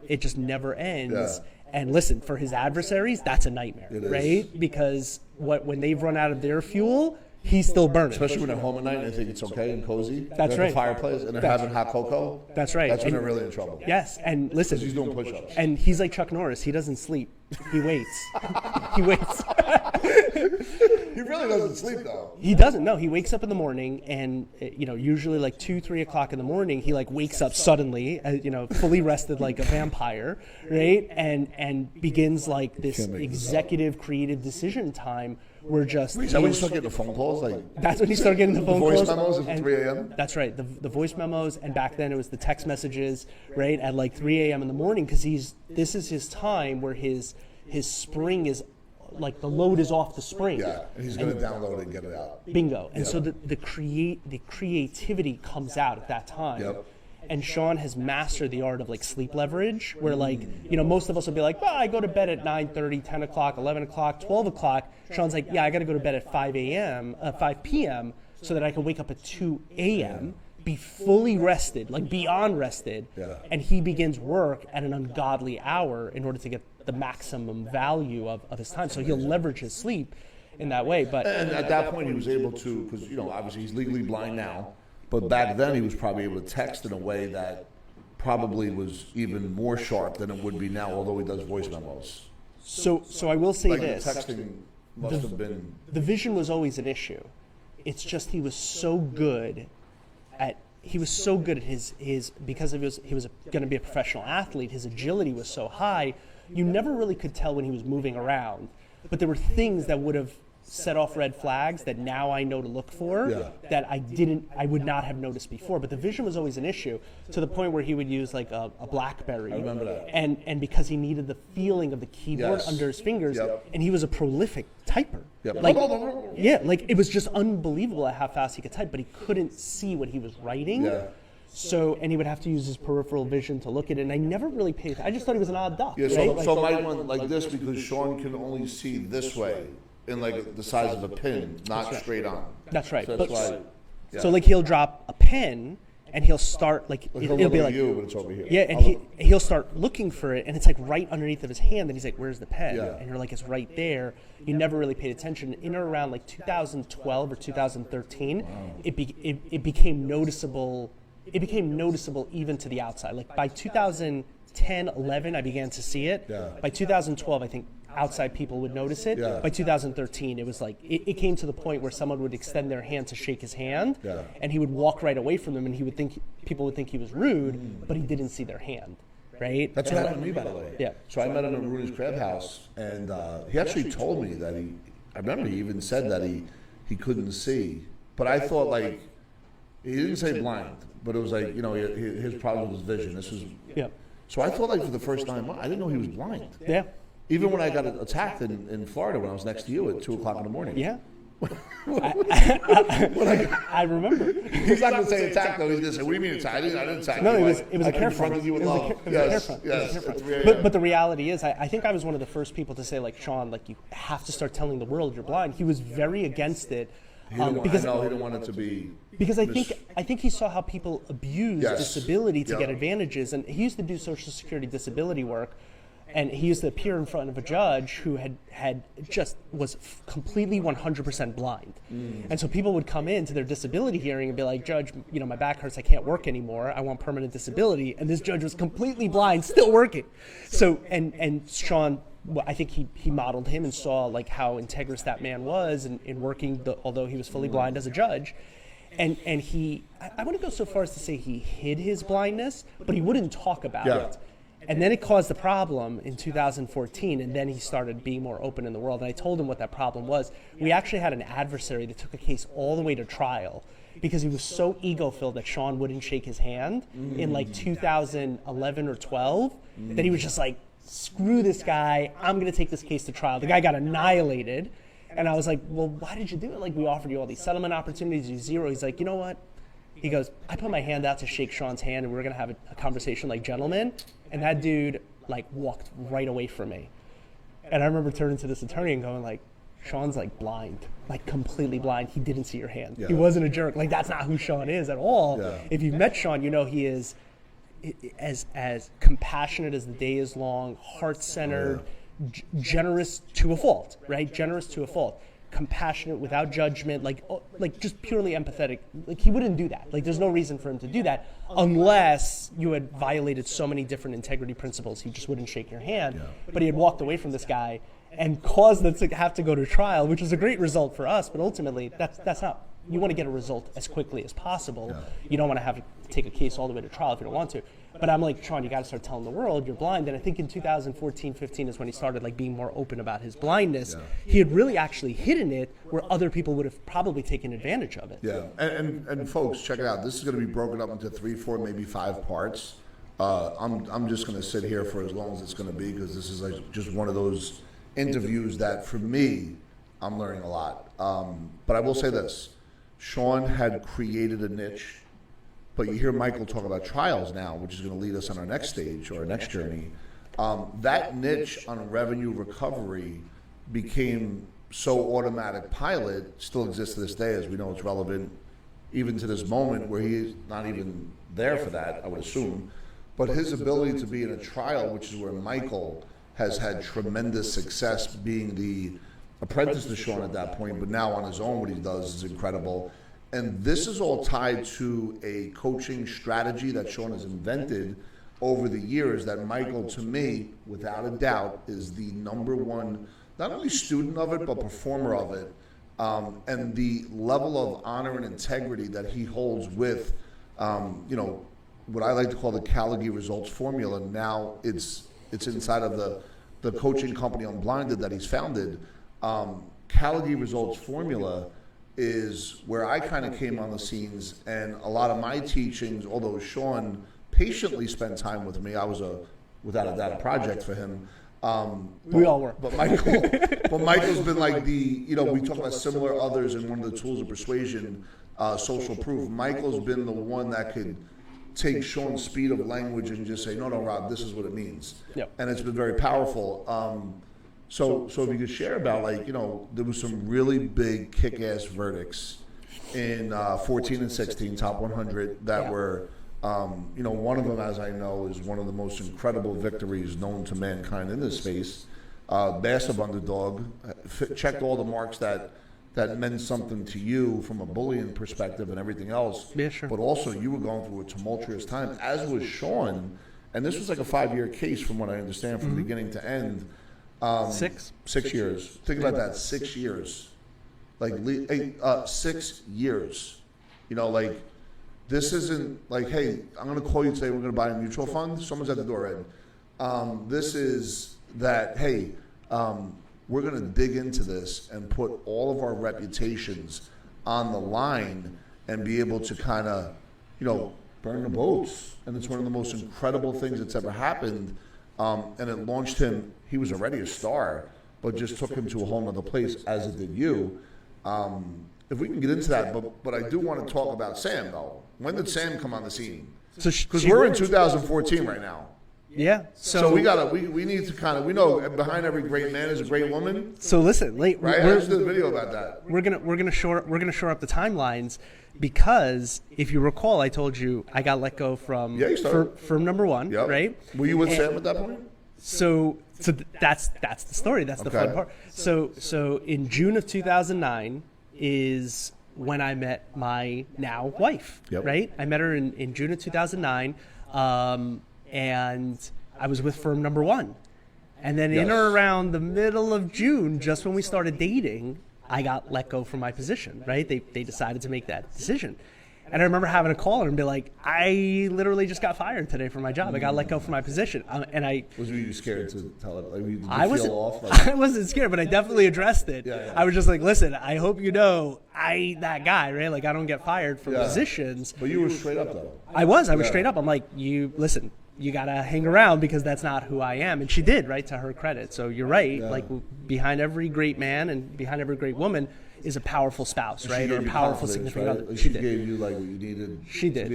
it just never ends. And listen, for his adversaries, that's a nightmare, right? Because when they've run out of their fuel, he's still burning. Especially when they're home at night and they think it's okay and cozy. That's right. The fireplace and they're having hot cocoa. That's right. That's when they're really in trouble. Yes, and listen. Because he's doing push-ups. And he's like Chuck Norris. He doesn't sleep. He waits. He waits. He really doesn't sleep, though. He doesn't. No, he wakes up in the morning, and usually like 2, 3 o'clock in the morning, he like wakes up suddenly, fully rested like a vampire, right? And begins like this executive creative decision time. We're just. Is that when you start getting the phone calls? That's when you start getting the phone calls. The voice memos at 3 a.m.? That's right. The voice memos, and back then it was the text messages, right, at like 3 a.m. in the morning, because this is his time where his spring is like the load is off the spring. Yeah, and he's going to download it and get it out. Bingo. And so the creativity comes out at that time. Yep. And Sean has mastered the art of like sleep leverage, where like, you know, most of us will be like, well, I go to bed at 9:30, 10 o'clock, 11 o'clock, 12 o'clock. Sean's like, yeah, I got to go to bed at 5 p.m. so that I can wake up at 2 a.m., be fully rested, like beyond rested. Yeah. And he begins work at an ungodly hour in order to get the maximum value of his time. So he'll leverage his sleep in that way. But And at that point, he was able to, because, you know, obviously he's legally blind now, but back then he was probably able to text in a way that probably was even more sharp than it would be now, although he does voice memos. so I will say Like this. the texting must have been... The vision was always an issue. It's just he was so good at his because he was going to be a professional athlete. His agility was so high, you never really could tell when he was moving around. But there were things that would have set off red flags that now I know to look for that I would not have noticed before. But the vision was always an issue, to the point where he would use like a BlackBerry. I remember that. And because he needed the feeling of the keyboard under his fingers, and he was a prolific typer. Yep. Like, yeah, like it was just unbelievable at how fast he could type, but he couldn't see what he was writing. Yeah. So, and he would have to use his peripheral vision to look at it, and I never really paid attention. I just thought he was an odd duck. Yeah, right? so my one like this, because Sean can only see this way in like the size of a pin, not straight on. That's right. So that's why. Yeah. So like he'll drop a pen and he'll start like It'll it'll be look like you, but it's over here. yeah, and he'll start looking for it, and it's like right underneath of his hand, and he's like, "Where's the pen?" Yeah. And you're like, "It's right there." You never really paid attention. In or around like 2012 or 2013, it became noticeable. It became noticeable even to the outside. Like by 2010, 11, I began to see it. Yeah. By 2012, I think outside people would notice it. Yeah. By 2013, it was like it came to the point where someone would extend their hand to shake his hand, and he would walk right away from them, and people would think he was rude, but he didn't see their hand, right? That's what happened to me, by the way. Yeah. So I met him at Rooney's Crab House, and he actually told me that I remember he even said that he couldn't see, but I thought like, he didn't say blind, but it was like, you know, his problem was vision. This was, Yeah. so I thought like for the first 9 months, I didn't know he was blind. Yeah. Even when I got attacked in Florida when I was next to you at 2 o'clock in the morning. Yeah. I remember. He's not going to say attack though. He's going to say, "What do you mean attack? I didn't attack No, you. it was I a care front. confronted you with It was a love." care- it was a care Yes, front. yes. It was a care at front. 3 a.m. But the reality is, I think I was one of the first people to say, like, Sean, like, you have to start telling the world you're blind. He was very against it. He didn't want, because I know he didn't want it to be. Because I think he saw how people abuse Yes. disability to Yeah. get advantages, and he used to do Social Security disability work, and he used to appear in front of a judge who was completely 100% blind, and so people would come in to their disability hearing and be like, "Judge, you know, my back hurts, I can't work anymore, I want permanent disability," and this judge was completely blind, still working. So and Sean. Well, I think he modeled him and saw like how integrous that man was in working, although he was fully blind as a judge. And I wouldn't go so far as to say he hid his blindness, but he wouldn't talk about it. And then it caused a problem in 2014, and then he started being more open in the world. And I told him what that problem was. We actually had an adversary that took a case all the way to trial because he was so ego-filled that Sean wouldn't shake his hand in like 2011 or 12 that he was just like, "Screw this guy, I'm going to take this case to trial." The guy got annihilated. And I was like, "Well, why did you do it? Like, we offered you all these settlement opportunities, you zero." He's like, "You know what?" He goes, "I put my hand out to shake Sean's hand, and we were going to have a conversation like gentlemen." And that dude, like, walked right away from me. And I remember turning to this attorney and going, like, "Sean's, like, blind, like, completely blind. He didn't see your hand. Yeah. He wasn't a jerk. Like, that's not who Sean is at all." Yeah. If you've met Sean, you know he is as compassionate as the day is long, heart-centered, generous to a fault, right? Generous to a fault. Compassionate without judgment, like just purely empathetic. Like, he wouldn't do that. Like, there's no reason for him to do that unless you had violated so many different integrity principles. He just wouldn't shake your hand. But he had walked away from this guy and caused them to have to go to trial, which was a great result for us. But ultimately, that's not. You want to get a result as quickly as possible. You don't want to have to take a case all the way to trial if you don't want to. But I'm like, "Sean, you got to start telling the world you're blind." And I think in 2014, 15 is when he started like being more open about his blindness. He had really actually hidden it where other people would have probably taken advantage of it. Yeah, and folks, check it out. This is going to be broken up into 3, 4, maybe 5 parts. I'm just going to sit here for as long as it's going to be because this is like just one of those interviews that for me, I'm learning a lot. But I will say this, Sean had created a niche, but you hear Michael talk about trials now, which is going to lead us on our next stage or our next journey. That niche on revenue recovery became so automatic pilot, still exists to this day, as we know it's relevant even to this moment where he's not even there for that, I would assume. But his ability to be in a trial, which is where Michael has had tremendous success being the apprentice to Sean at that point, but now on his own, what he does is incredible. And this is all tied to a coaching strategy that Sean has invented over the years that Michael, to me, without a doubt, is the number one, not only student of it, but performer of it. And the level of honor and integrity that he holds with, what I like to call the Caligie results formula. Now it's inside of the coaching company Unblinded that he's founded. Caligie results formula is where I kind of came on the scenes, and a lot of my teachings, although Sean patiently spent time with me, I was without a doubt a project for him. We all were. But Michael's been like we talk about similar others in one of the tools of persuasion, social proof. Michael's been the one that could take Sean's speed of language and just say, no, Rob, this is what it means. Yep. And it's been very powerful. So if you could share about, there was some really big kick-ass verdicts in 14 and 16, top 100, that were, one of them, as I know, is one of the most incredible victories known to mankind in this space. Massive underdog, checked all the marks that meant something to you from a bullying perspective and everything else. Yeah, sure. But also you were going through a tumultuous time, as was Sean. And this was like a 5-year case from what I understand, from beginning to end. 6 years. Think about that, 6 years. 6 years. This isn't like, hey, I'm going to call you today, we're going to buy a mutual fund. Someone's at the door, Ed. This is that, hey, we're going to dig into this and put all of our reputations on the line and be able to kind of, burn the boats. And it's one of the most incredible things that's ever happened. And it launched him. He was already a star, but just took him to a whole nother place, as it did you. If we can get into that, but I do want to talk about Sam, though. When did Sam come on the scene? Because we're in 2014 right now. Yeah. So we need to we know behind every great man is a great woman. So listen, right? I just did a video about that. We're gonna shore up the timelines, because if you recall, I told you I got let go from firm number one, yep. Right? Were you with Sam at that point? So that's the story. That's the fun part. So in June of 2009 is when I met my now wife, yep. Right? I met her in June of 2009, and I was with firm number one. And then in or around the middle of June, just when we started dating, I got let go from my position, right? They decided to make that decision. And I remember having a call and be like, I literally just got fired today from my job. I got let go from my position. Was you scared to tell it? Did you I feel off? I wasn't scared, but I definitely addressed it. Yeah. I was just like, listen, I hope you know I ain't that guy, right? Like, I don't get fired from positions. But you were straight up, though. I was straight up. I'm like, listen, you got to hang around because that's not who I am. And she did, right, to her credit. So you're right. Yeah. Like, behind every great man and behind every great woman is a powerful spouse, right? Or a powerful significant other. Like she gave you what you needed. She did.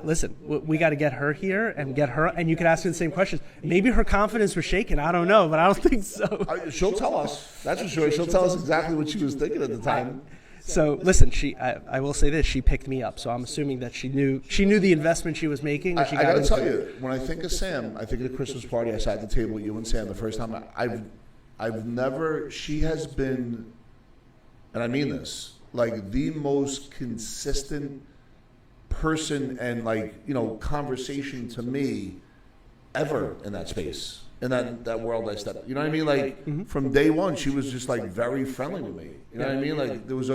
Listen, we got to get her here and get her. And you could ask her the same questions. Maybe her confidence was shaken. I don't know, but I don't think so. She'll tell us. That's for sure. She'll tell us exactly what she was thinking at the time. So listen, I will say this: she picked me up. So I'm assuming that she knew the investment she was making. I got to tell you, when I think of Sam, I think of the Christmas party. I sat at the table with you and Sam the first time. I've never. She has been. And I mean this, like the most consistent person and conversation to me ever in that space, in that world I stepped. You know what I mean? Like from day one, she was just very friendly with me. You know what I mean? Like there was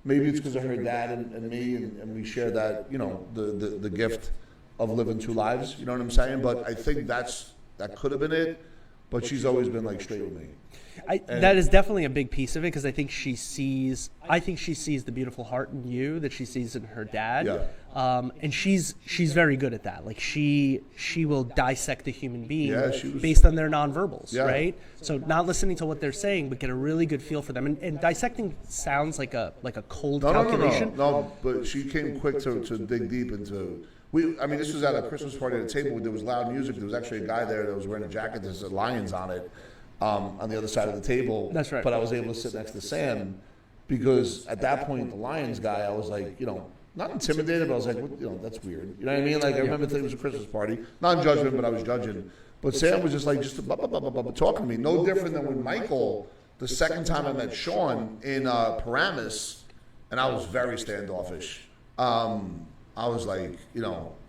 maybe it's because of her dad and me, and we share that, the gift of living two lives. You know what I'm saying? But I think that could have been it. but she's always been like straight with me. That is definitely a big piece of it, because I think she sees the beautiful heart in you that she sees in her dad. Yeah. And she's very good at that. Like she will dissect a human being based on their nonverbals, right? So not listening to what they're saying, but get a really good feel for them. And dissecting sounds like a cold calculation. No, but she came quick to dig deep into. This was at a Christmas party at a table. There was loud music. There was actually a guy there that was wearing a jacket that said Lions on it. On the other side of the table. That's right. But I was able to sit next to Sam because at that point, the Lions guy, I was like, not intimidated, but I was like, that's weird. You know what I mean? Like, I remember it was a Christmas party. Not judgment, but I was judging. But Sam was just talking to me. No different than when Michael, the second time I met Sean in Paramus, and I was very standoffish. I was like,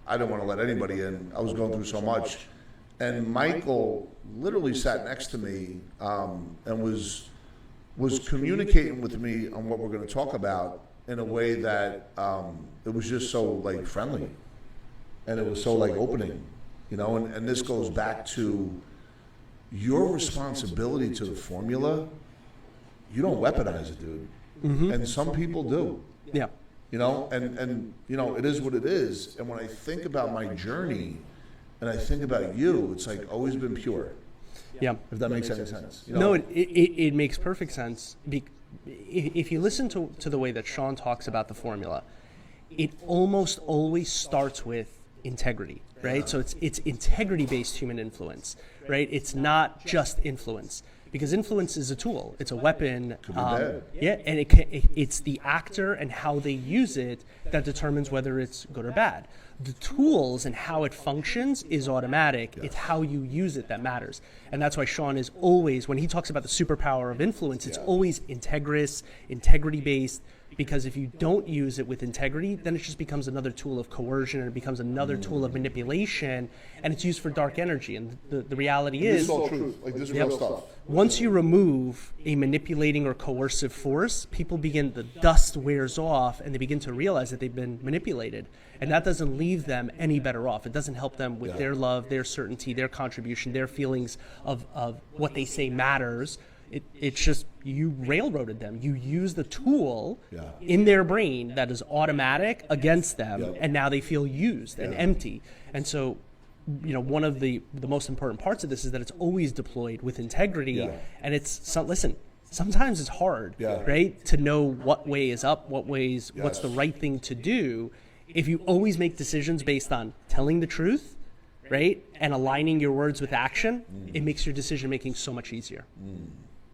I didn't want to let anybody in. I was going through so much. And Michael literally sat next to me and was communicating with me on what we're going to talk about in a way that it was just so like friendly, and it was so like opening, And this goes back to your responsibility to the formula. You don't weaponize it, dude, and some people do. Yeah. And it is what it is. And when I think about my journey. And I think about you, it's like always been pure. Yeah. If that makes any sense. No, it makes perfect sense. If you listen to the way that Sean talks about the formula, it almost always starts with integrity, right? Yeah. So it's integrity-based human influence, right? It's not just influence. Because influence is a tool. It's a weapon. Could be bad. Yeah, and it's the actor and how they use it that determines whether it's good or bad. The tools and how it functions is automatic. Yes. It's how you use it that matters. And that's why Sean is always, when he talks about the superpower of influence, it's always integrity-based. Because if you don't use it with integrity, then it just becomes another tool of coercion, and it becomes another tool of manipulation, and it's used for dark energy. And the reality is, this is all truth. Like this is real stuff. Once you remove a manipulating or coercive force, the dust wears off, and they begin to realize that they've been manipulated. And that doesn't leave them any better off. It doesn't help them with their love, their certainty, their contribution, their feelings of what they say matters. It's just you railroaded them. You use the tool in their brain that is automatic against them, and now they feel used and empty. And so, one of the most important parts of this is that it's always deployed with integrity. And sometimes it's hard, right, to know what way is up, what's the right thing to do. If you always make decisions based on telling the truth, right, and aligning your words with action, it makes your decision making so much easier.